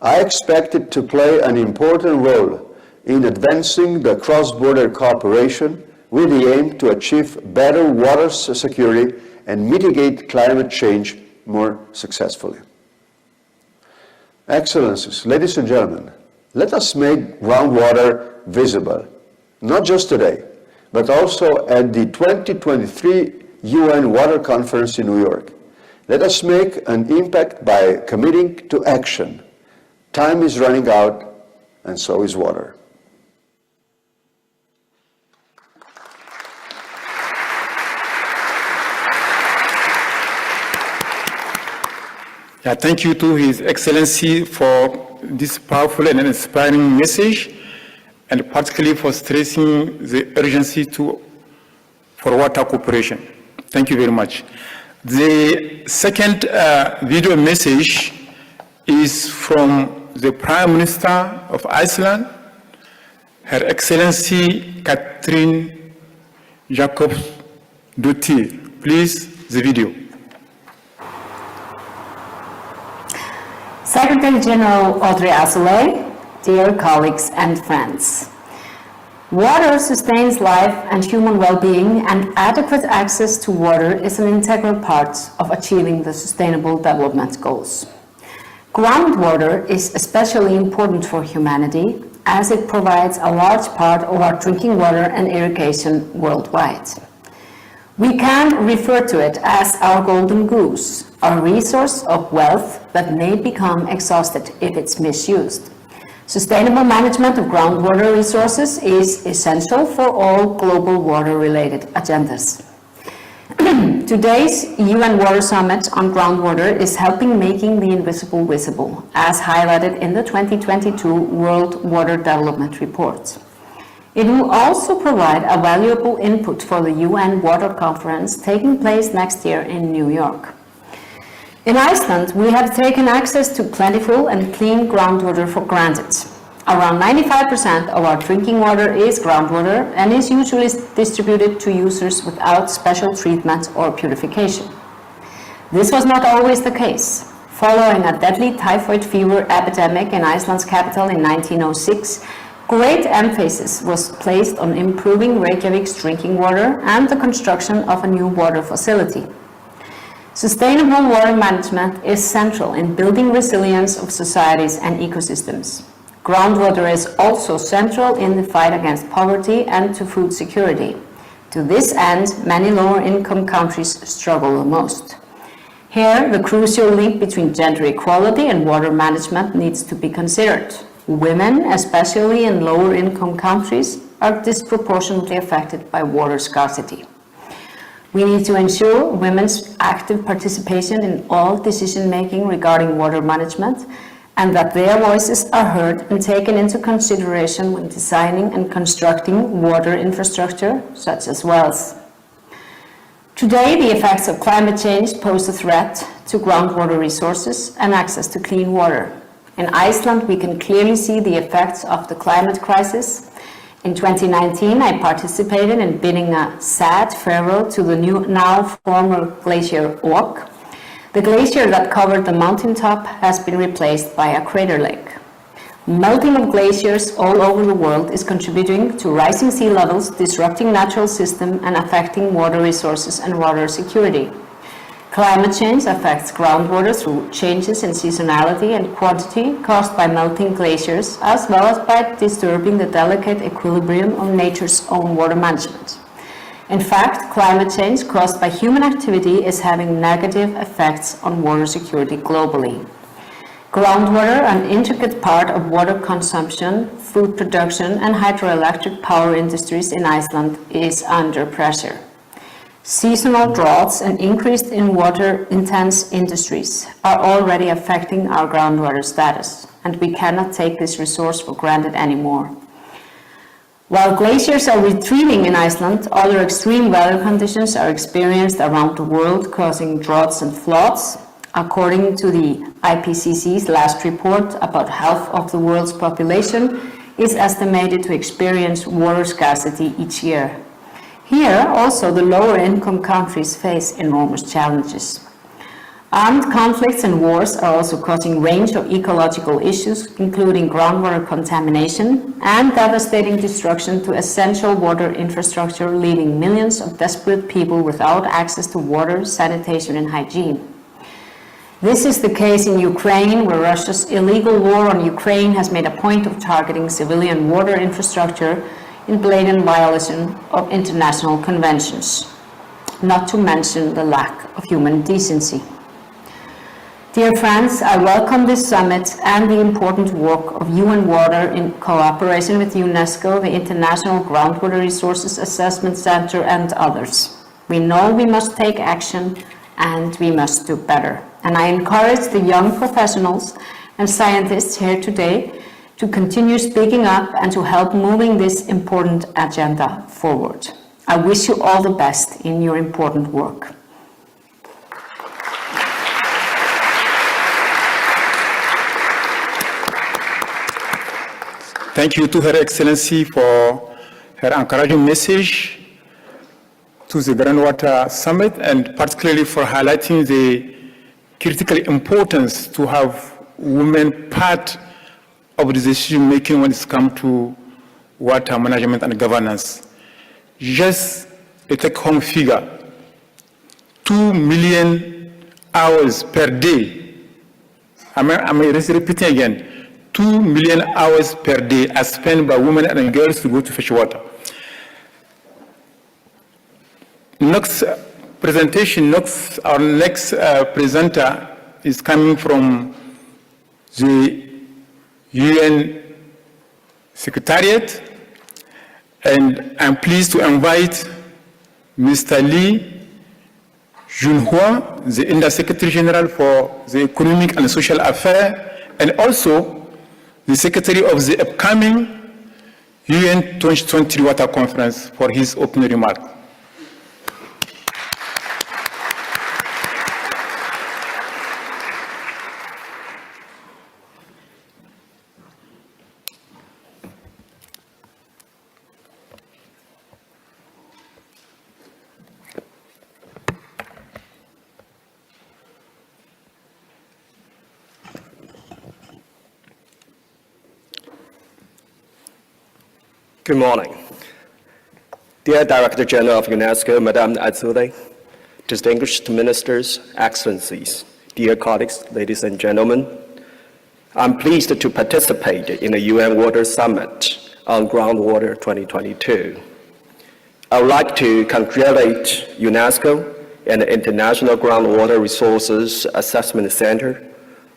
I expect it to play an important role in advancing the cross-border cooperation with the aim to achieve better water security and mitigate climate change more successfully. Excellencies, ladies and gentlemen, let us make groundwater visible, not just today, but also at the 2023 UN Water Conference in New York. Let us make an impact by committing to action. Time is running out, and so is water. Yeah, thank you to His Excellency for this powerful and inspiring message, and particularly for stressing the urgency for water cooperation. Thank you very much. The second video message is from the Prime Minister of Iceland, Her Excellency Katrín Jakobsdóttir. Please, the video. Secretary General Audrey Azoulay, dear colleagues and friends. Water sustains life and human well-being, and adequate access to water is an integral part of achieving the Sustainable Development Goals. Groundwater is especially important for humanity, as it provides a large part of our drinking water and irrigation worldwide. We can refer to it as our golden goose, a resource of wealth that may become exhausted if it's misused. Sustainable management of groundwater resources is essential for all global water-related agendas. Today's UN Water Summit on groundwater is helping making the invisible visible, as highlighted in the 2022 World Water Development Report. It will also provide a valuable input for the UN Water Conference taking place next year in New York. In Iceland, we have taken access to plentiful and clean groundwater for granted. Around 95% of our drinking water is groundwater and is usually distributed to users without special treatment or purification. This was not always the case. Following a deadly typhoid fever epidemic in Iceland's capital in 1906, great emphasis was placed on improving Reykjavik's drinking water and the construction of a new water facility. Sustainable water management is central in building resilience of societies and ecosystems. Groundwater is also central in the fight against poverty and to food security. To this end, many lower-income countries struggle the most. Here, the crucial link between gender equality and water management needs to be considered. Women, especially in lower-income countries, are disproportionately affected by water scarcity. We need to ensure women's active participation in all decision-making regarding water management, and that their voices are heard and taken into consideration when designing and constructing water infrastructure, such as wells. Today, the effects of climate change pose a threat to groundwater resources and access to clean water. In Iceland, we can clearly see the effects of the climate crisis. In 2019, I participated in bidding a sad farewell to the now former glacier Ork. The glacier that covered the mountaintop has been replaced by a crater lake. Melting of glaciers all over the world is contributing to rising sea levels, disrupting natural systems, and affecting water resources and water security. Climate change affects groundwater through changes in seasonality and quantity caused by melting glaciers, as well as by disturbing the delicate equilibrium of nature's own water management. In fact, climate change caused by human activity is having negative effects on water security globally. Groundwater, an intricate part of water consumption, food production, and hydroelectric power industries in Iceland, is under pressure. Seasonal droughts and increase in water-intense industries are already affecting our groundwater status, and we cannot take this resource for granted anymore. While glaciers are retreating in Iceland, other extreme weather conditions are experienced around the world, causing droughts and floods. According to the IPCC's last report, about half of the world's population is estimated to experience water scarcity each year. Here, also, the lower-income countries face enormous challenges. Armed conflicts and wars are also causing a range of ecological issues, including groundwater contamination and devastating destruction to essential water infrastructure, leaving millions of desperate people without access to water, sanitation, and hygiene. This is the case in Ukraine, where Russia's illegal war on Ukraine has made a point of targeting civilian water infrastructure in blatant violation of international conventions, not to mention the lack of human decency. Dear friends, I welcome this summit and the important work of UN Water in cooperation with UNESCO, the International Groundwater Resources Assessment Center, and others. We know we must take action and we must do better. And I encourage the young professionals and scientists here today to continue speaking up and to help moving this important agenda forward. I wish you all the best in your important work. Thank you to Her Excellency for her encouraging message to the Groundwater Summit, and particularly for highlighting the critical importance to have women part of the decision-making when it comes to water management and governance. Just a take-home figure, 2 million hours per day. I'm repeating again, 2 million hours per day are spent by women and girls to go to fetch water. Next presentation, our next presenter is coming from the UN Secretariat, and I'm pleased to invite Mr. Lee Junhua, the Under Secretary General for the Economic and Social Affairs, and also the Secretary of the upcoming UN 2023 Water Conference, for his opening remarks. Good morning. Dear Director General of UNESCO, Madame Azule, distinguished ministers, excellencies, dear colleagues, ladies and gentlemen, I'm pleased to participate in the UN Water Summit on Groundwater 2022. I would like to congratulate UNESCO and the International Groundwater Resources Assessment Center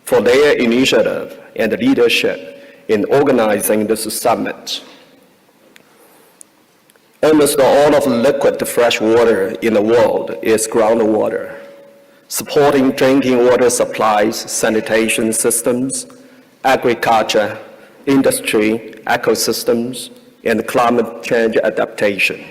for their initiative and leadership in organizing this summit. Almost all of liquid fresh water in the world is groundwater, supporting drinking water supplies, sanitation systems, agriculture, industry, ecosystems, and climate change adaptation.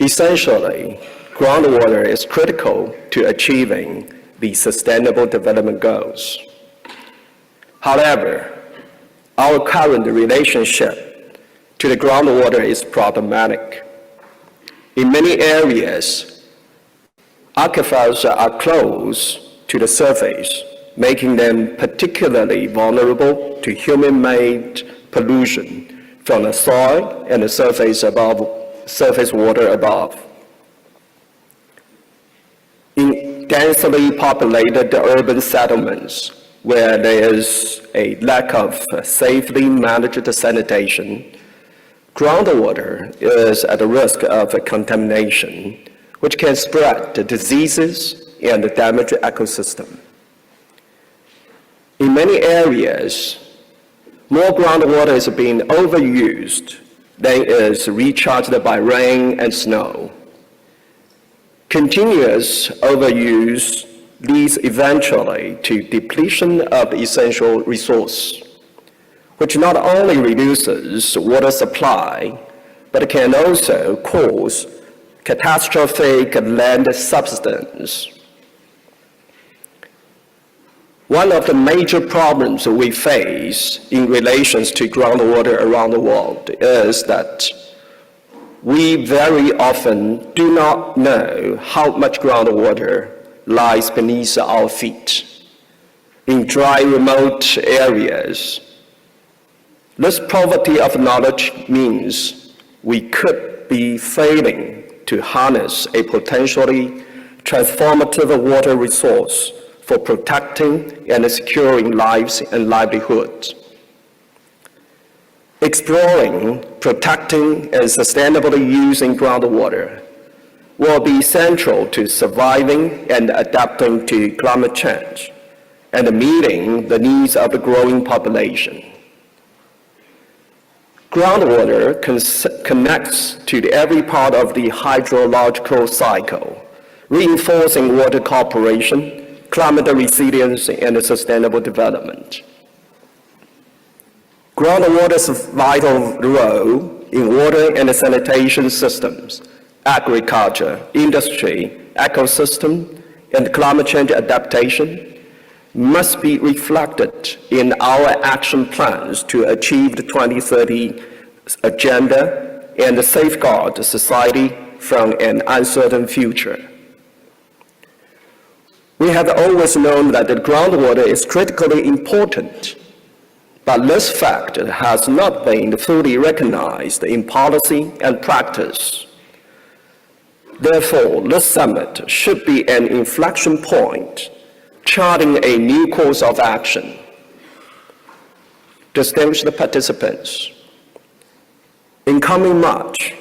Essentially, groundwater is critical to achieving the Sustainable Development Goals. However, our current relationship to the groundwater is problematic. In many areas, aquifers are close to the surface, making them particularly vulnerable to human-made pollution from the soil and the surface water above. In densely populated urban settlements, where there is a lack of safely managed sanitation, groundwater is at risk of contamination, which can spread diseases and damage the ecosystem. In many areas, more groundwater is being overused than is recharged by rain and snow. Continuous overuse leads eventually to depletion of the essential resource, which not only reduces water supply, but can also cause catastrophic land subsidence. One of the major problems we face in relations to groundwater around the world is that we very often do not know how much groundwater lies beneath our feet. In dry, remote areas, this poverty of knowledge means we could be failing to harness a potentially transformative water resource for protecting and securing lives and livelihoods. Exploring, protecting, and sustainably using groundwater will be central to surviving and adapting to climate change and meeting the needs of the growing population. Groundwater connects to every part of the hydrological cycle, reinforcing water cooperation, climate resilience, and sustainable development. Groundwater's vital role in water and sanitation systems, agriculture, industry, ecosystem, and climate change adaptation must be reflected in our action plans to achieve the 2030 agenda and safeguard society from an uncertain future. We have always known that the groundwater is critically important, but this fact has not been fully recognized in policy and practice. Therefore, this summit should be an inflection point, charting a new course of action. Distinguished participants, in coming March,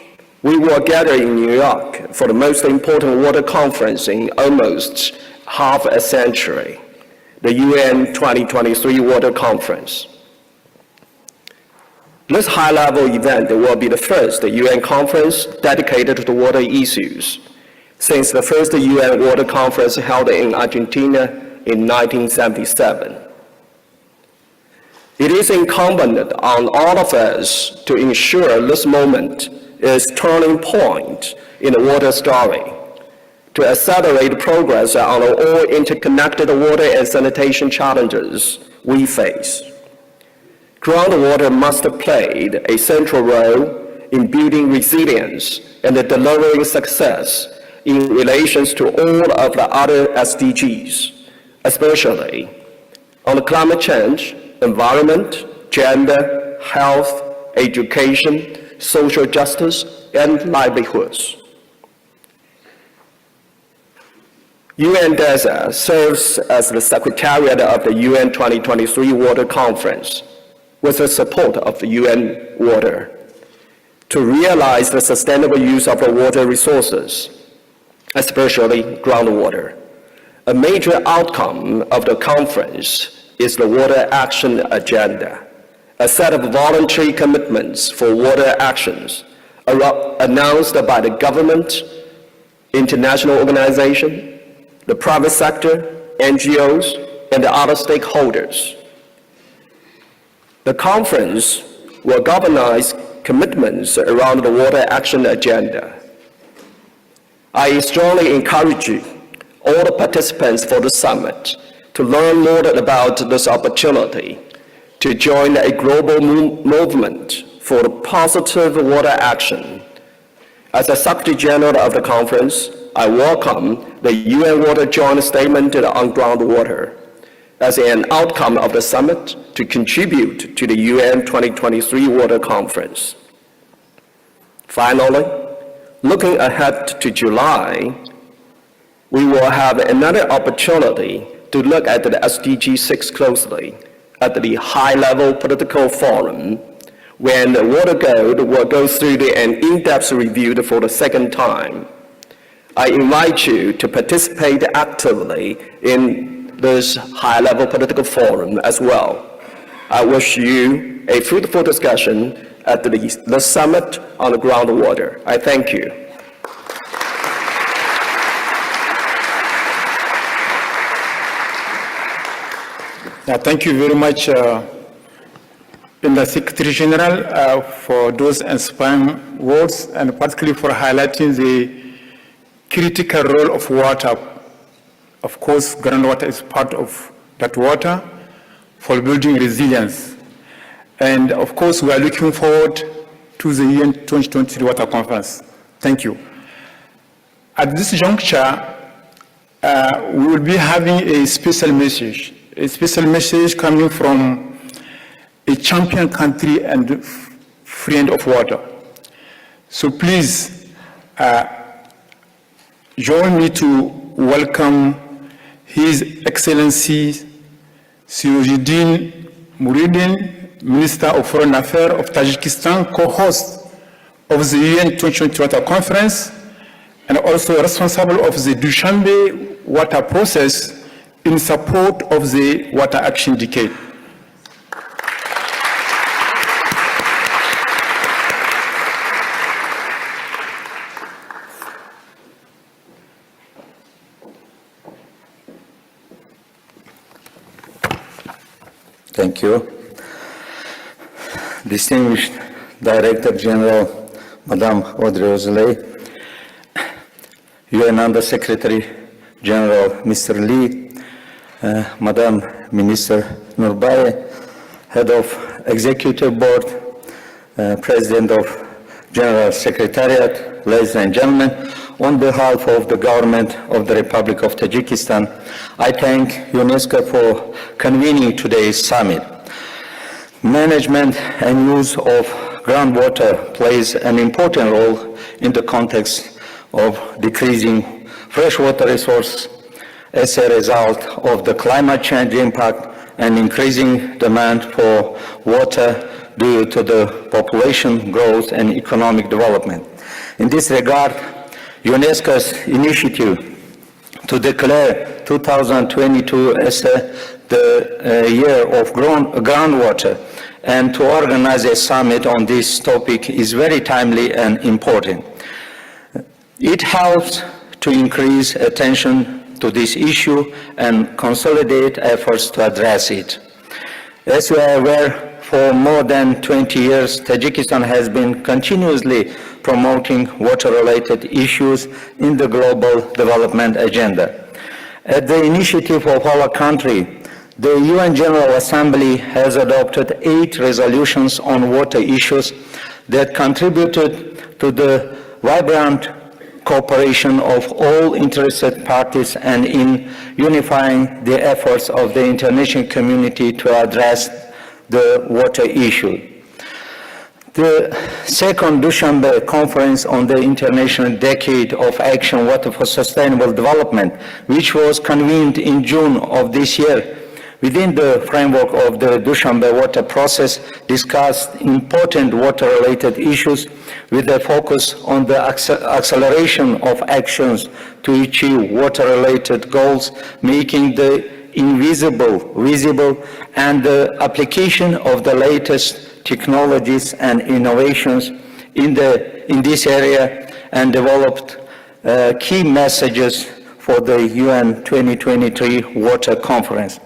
we will gather in New York for the most important water conference in almost half a century, the UN 2023 Water Conference. This high-level event will be the first UN conference dedicated to water issues since the first UN Water Conference held in Argentina in 1977. It is incumbent on all of us to ensure this moment is a turning point in the water story, to accelerate progress on all interconnected water and sanitation challenges we face. Groundwater must play a central role in building resilience and delivering success in relation to all of the other SDGs, especially on climate change, environment, gender, health, education, social justice, and livelihoods. UNDESA serves as the Secretariat of the UN 2023 Water Conference with the support of the UN Water to realize the sustainable use of the water resources, especially groundwater. A major outcome of the conference is the Water Action Agenda, a set of voluntary commitments for water actions announced by the government, international organizations, the private sector, NGOs, and the other stakeholders. The conference will galvanize commitments around the Water Action Agenda. I strongly encourage all the participants for the summit to learn more about this opportunity to join a global movement for positive water action. As the Secretary General of the conference, I welcome the UN Water Joint Statement on groundwater as an outcome of the summit to contribute to the UN 2023 Water Conference. Finally, looking ahead to July, we will have another opportunity to look at the SDG 6 closely at the high-level political forum, when the Water Code will go through an in-depth review for the second time. I invite you to participate actively in this high-level political forum as well. I wish you a fruitful discussion at the Summit on Groundwater. I thank you. Thank you very much, the Secretary General, for those inspiring words, and particularly for highlighting the critical role of water. Of course, groundwater is part of that water for building resilience. And of course, we are looking forward to the UN 2023 Water Conference. Thank you. At this juncture, we will be having a special message coming from a champion country and friend of water. So please join me to welcome His Excellency Sirojidin Muridin, Minister of Foreign Affairs of Tajikistan, co-host of the UN 2020 Water Conference, and also responsible of the Dushanbe water process in support of the Water Action Decade. Thank you. Distinguished Director General, Madame Audrey Azoulay, UN Under Secretary General Mr. Lee, Madame Minister Nurbaye, Head of Executive Board, President of General Secretariat, ladies and gentlemen, on behalf of the government of the Republic of Tajikistan, I thank UNESCO for convening today's summit. Management and use of groundwater plays an important role in the context of decreasing freshwater resources as a result of the climate change impact and increasing demand for water due to the population growth and economic development. In this regard, UNESCO's initiative to declare 2022 as the year of groundwater and to organize a summit on this topic is very timely and important. It helps to increase attention to this issue and consolidate efforts to address it. As you are aware, for more than 20 years, Tajikistan has been continuously promoting water-related issues in the global development agenda. At the initiative of our country, the UN General Assembly has adopted 8 resolutions on water issues that contributed to the vibrant cooperation of all interested parties and in unifying the efforts of the international community to address the water issue. The second Dushanbe Conference on the International Decade of Action Water for Sustainable Development, which was convened in June of this year, within the framework of the Dushanbe water process, discussed important water-related issues with a focus on the acceleration of actions to achieve water-related goals, making the invisible visible, and the application of the latest technologies and innovations in this area, and developed key messages for the UN 2023 Water Conference.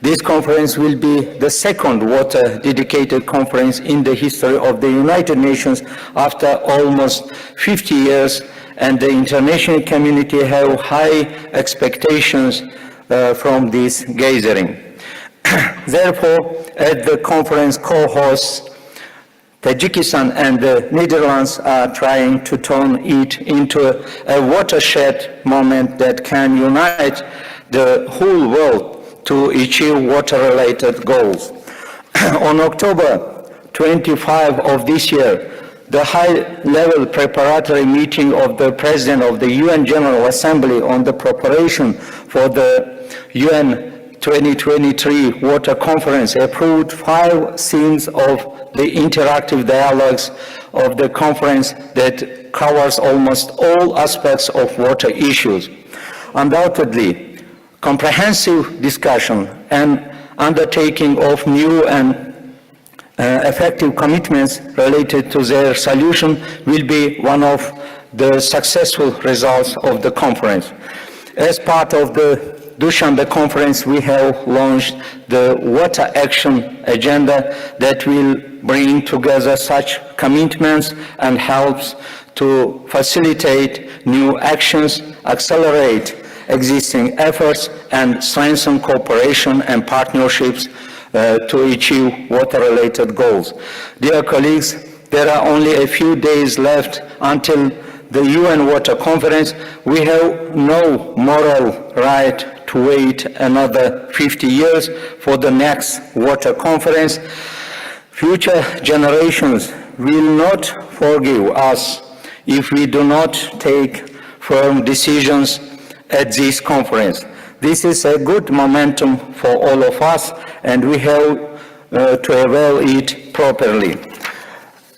This conference will be the second water-dedicated conference in the history of the United Nations after almost 50 years, and the international community have high expectations from this gathering. Therefore, as the conference co-hosts, Tajikistan and the Netherlands are trying to turn it into a watershed moment that can unite the whole world to achieve water-related goals. On October 25 of this year, the high-level preparatory meeting of the President of the UN General Assembly on the preparation for the UN 2023 Water Conference approved 5 themes of the interactive dialogues of the conference that covers almost all aspects of water issues. Undoubtedly, comprehensive discussion and undertaking of new and effective commitments related to their solution will be one of the successful results of the conference. As part of the Dushanbe conference, we have launched the Water Action Agenda that will bring together such commitments and helps to facilitate new actions, accelerate existing efforts, and strengthen cooperation and partnerships to achieve water-related goals. Dear colleagues, there are only a few days left until the UN Water Conference. We have no moral right to wait another 50 years for the next water conference. Future generations will not forgive us if we do not take firm decisions at this conference. This is a good momentum for all of us, and we have to avail it properly.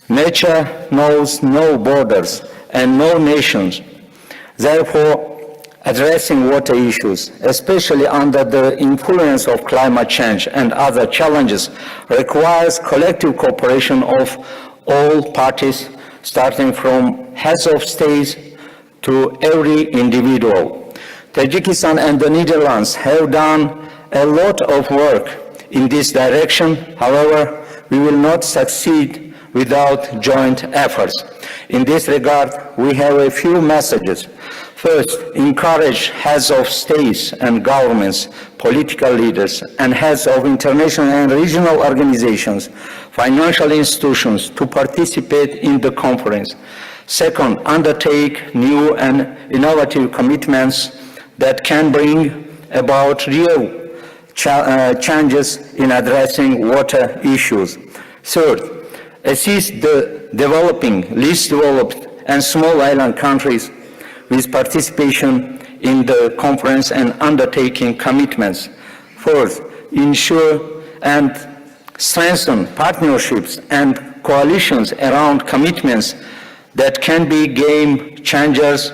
Nature knows no borders and no nations. Therefore, addressing water issues, especially under the influence of climate change and other challenges, requires collective cooperation of all parties, starting from heads of states to every individual. Tajikistan and the Netherlands have done a lot of work in this direction. However, we will not succeed without joint efforts. In this regard, we have a few messages. First, encourage heads of states and governments, political leaders, and heads of international and regional organizations, financial institutions to participate in the conference. Second, undertake new and innovative commitments that can bring about real changes in addressing water issues. Third, assist the developing, least developed, and small island countries with participation in the conference and undertaking commitments. Fourth, ensure and strengthen partnerships and coalitions around commitments that can be game changers,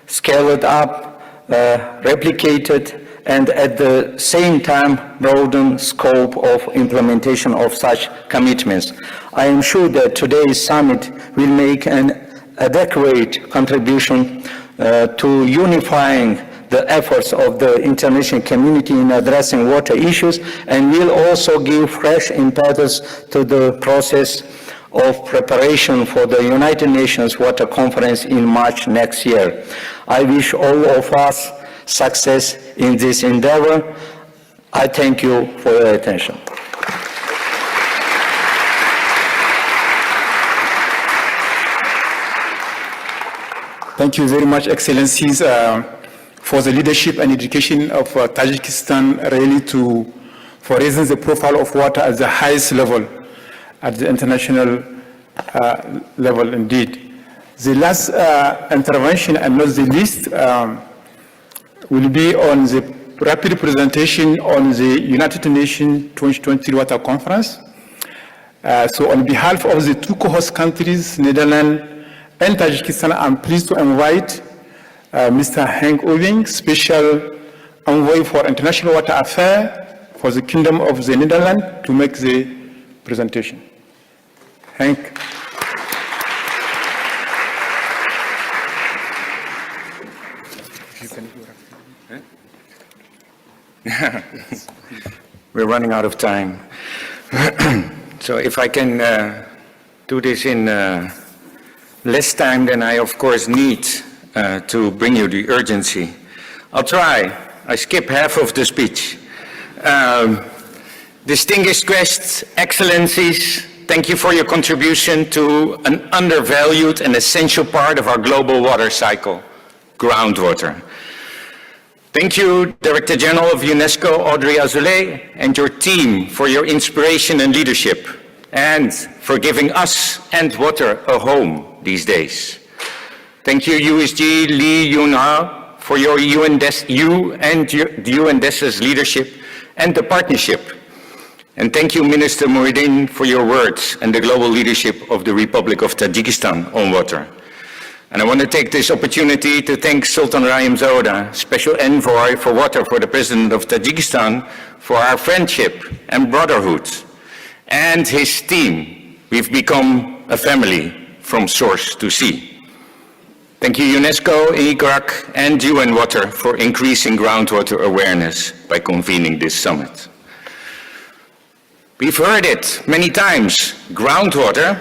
scaled up, replicated, and at the same time broaden scope of implementation of such commitments. I am sure that today's summit will make an adequate contribution to unifying the efforts of the international community in addressing water issues, and will also give fresh impetus to the process of preparation for the United Nations Water Conference in March next year. I wish all of us success in this endeavor. I thank you for your attention. Thank you very much, Excellencies, for the leadership and education of Tajikistan, really for raising the profile of water at the highest level, at the international level indeed. The last intervention, and not the least, will be on the rapid presentation on the United Nations 2023 Water Conference. So on behalf of the two co-host countries, Netherlands and Tajikistan, I'm pleased to invite Mr. Henk Oving, Special Envoy for International Water Affairs for the Kingdom of the Netherlands, to make the presentation. Henk. We're running out of time. So if I can do this in less time than I, of course, need, to bring you the urgency. I'll try. I skip half of the speech. Distinguished guests, excellencies, thank you for your contribution to an undervalued and essential part of our global water cycle, groundwater. Thank you, Director General of UNESCO, Audrey Azoulay, and your team for your inspiration and leadership, and for giving us and water a home these days. Thank you, USG Lee Yun-ha, for your the UNDES's leadership and the partnership. And thank you, Minister Mouhidine, for your words and the global leadership of the Republic of Tajikistan on water. And I want to take this opportunity to thank Sultan Rahimzada, Special Envoy for Water for the President of Tajikistan, for our friendship and brotherhood. And his team. We've become a family from source to sea. Thank you, UNESCO, IGRAC, and UN Water for increasing groundwater awareness by convening this summit. We've heard it many times, groundwater,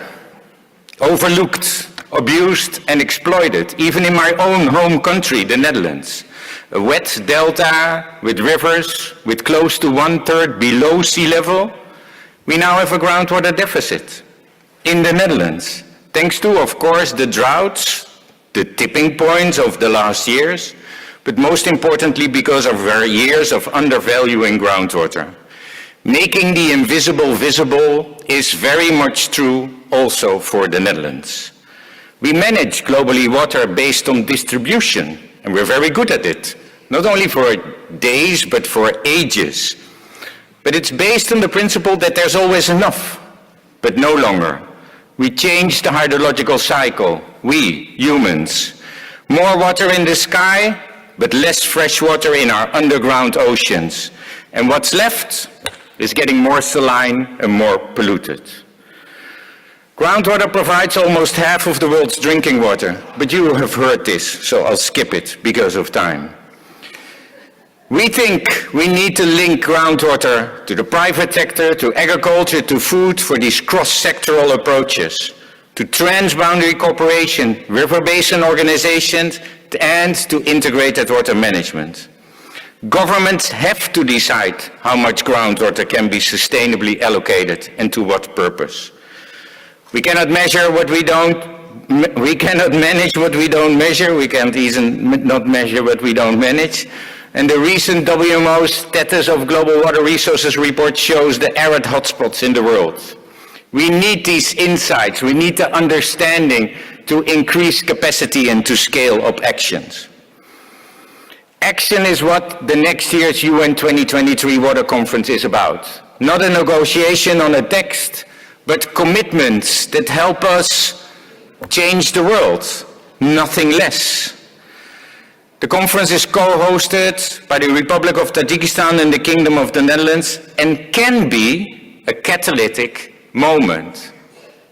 overlooked, abused and exploited, even in my own home country, the Netherlands. A wet delta with rivers with close to 1/3 below sea level. We now have a groundwater deficit in the Netherlands, thanks to, of course, the droughts, the tipping points of the last years, but most importantly because of our years of undervaluing groundwater. Making the invisible visible is very much true also for the Netherlands. We manage globally water based on distribution, and we're very good at it, not only for days, but for ages. But it's based on the principle that there's always enough, but no longer. We change the hydrological cycle, we, humans. More water in the sky, but less fresh water in our underground oceans. And what's left is getting more saline and more polluted. Groundwater provides almost half of the world's drinking water, but you have heard this, so I'll skip it because of time. We think we need to link groundwater to the private sector, to agriculture, to food for these cross-sectoral approaches, to transboundary cooperation, river basin organizations, and to integrated water management. Governments have to decide how much groundwater can be sustainably allocated and to what purpose. We cannot measure what we cannot manage what we don't measure. We can't even not measure what we don't manage. And the recent WMO Status of Global Water Resources report shows the arid hotspots in the world. We need these insights. We need the understanding to increase capacity and to scale up actions. Action is what the next year's UN 2023 Water Conference is about. Not a negotiation on a text, but commitments that help us change the world, nothing less. The conference is co-hosted by the Republic of Tajikistan and the Kingdom of the Netherlands and can be a catalytic moment.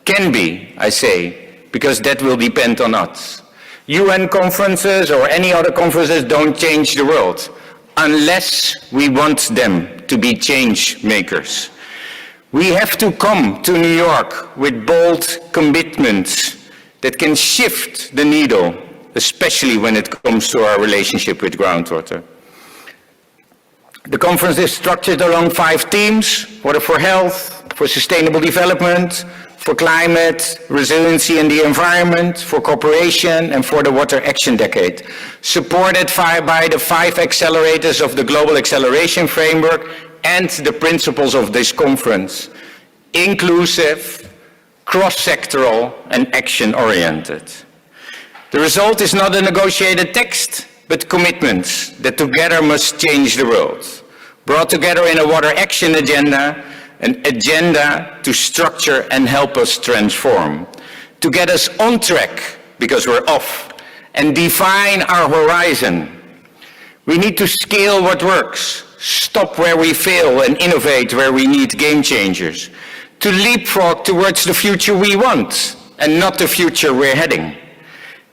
Can be, I say, because that will depend on us. UN conferences or any other conferences don't change the world unless we want them to be change makers. We have to come to New York with bold commitments that can shift the needle, especially when it comes to our relationship with groundwater. The conference is structured along 5 themes: water for health, for sustainable development, for climate, resiliency and the environment, for cooperation, and for the Water Action Decade, supported by the 5 accelerators of the Global Acceleration Framework and the principles of this conference: inclusive, cross-sectoral, and action-oriented. The result is not a negotiated text, but commitments that together must change the world, brought together in a water action agenda, an agenda to structure and help us transform, to get us on track because we're off, and define our horizon. We need to scale what works, stop where we fail, and innovate where we need game changers, to leapfrog towards the future we want, and not the future we're heading.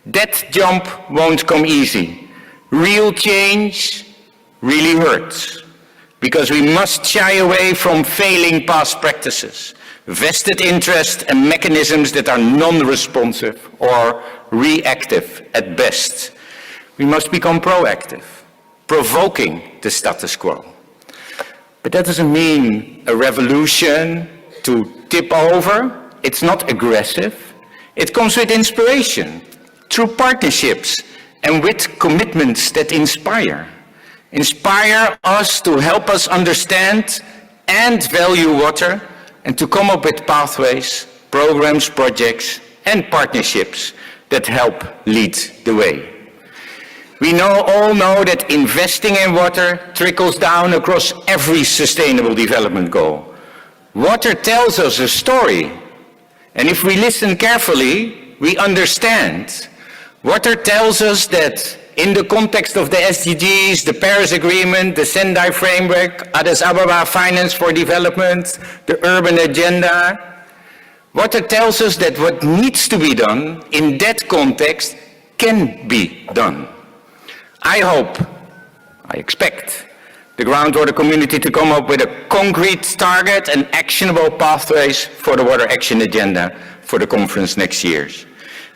That jump won't come easy. Real change really hurts, because we must shy away from failing past practices, vested interest and mechanisms that are non-responsive or reactive at best. We must become proactive, provoking the status quo. But that doesn't mean a revolution to tip over. It's not aggressive. It comes with inspiration, through partnerships, and with commitments that inspire. Inspire us to help us understand and value water, and to come up with pathways, programs, projects, and partnerships that help lead the way. We all know that investing in water trickles down across every sustainable development goal. Water tells us a story, and if we listen carefully, we understand. Water tells us that in the context of the SDGs, the Paris Agreement, the Sendai Framework, Addis Ababa Finance for Development, the Urban Agenda, water tells us that what needs to be done in that context can be done. I hope, I expect, the groundwater community to come up with a concrete target and actionable pathways for the Water Action Agenda for the conference next year,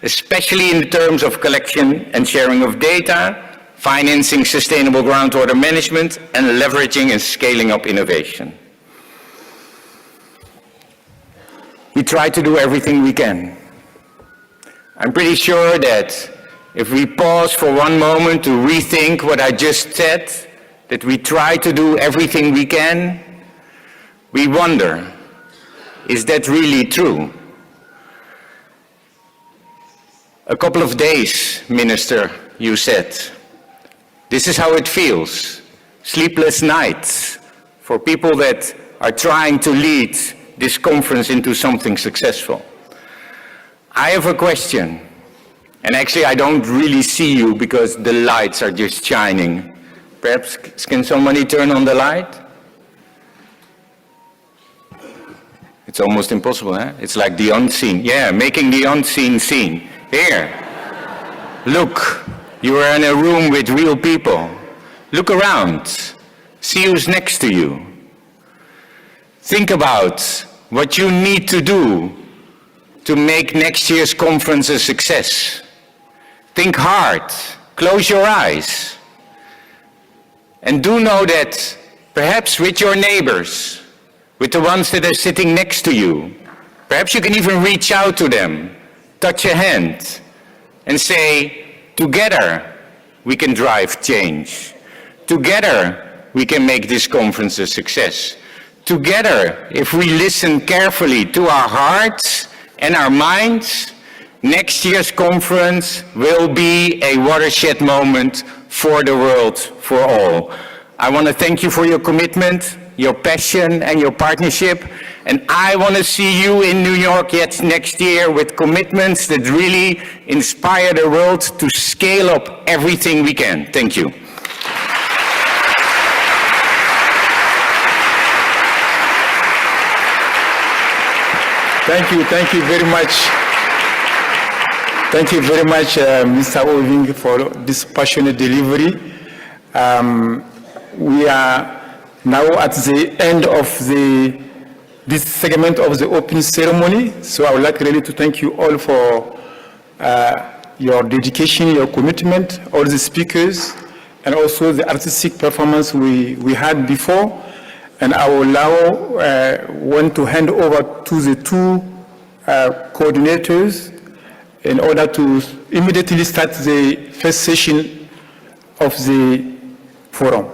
especially in terms of collection and sharing of data, financing sustainable groundwater management, and leveraging and scaling up innovation. We try to do everything we can. I'm pretty sure that if we pause for one moment to rethink what I just said, that we try to do everything we can, we wonder, is that really true? A couple of days, Minister, you said. This is how it feels. Sleepless nights for people that are trying to lead this conference into something successful. I have a question. And actually, I don't really see you because the lights are just shining. Perhaps, can somebody turn on the light? It's almost impossible, huh? It's like the unseen. Yeah, making the unseen seen. Here. Look, you are in a room with real people. Look around. See who's next to you. Think about what you need to do to make next year's conference a success. Think hard, close your eyes, and do know that perhaps with your neighbors, with the ones that are sitting next to you, perhaps you can even reach out to them, touch a hand, and say, together we can drive change. Together we can make this conference a success. Together, if we listen carefully to our hearts and our minds, next year's conference will be a watershed moment for the world, for all. I want to thank you for your commitment, your passion, and your partnership. And I want to see you in New York yet next year with commitments that really inspire the world to scale up everything we can. Thank you. Thank you very much. Thank you very much, Mr. Oving, for this passionate delivery. We are now at the end of this segment of the opening ceremony, so I would like really to thank you all for your dedication, your commitment, all the speakers, and also the artistic performance we had before. And I will now want to hand over to the two coordinators in order to immediately start the first session of the forum.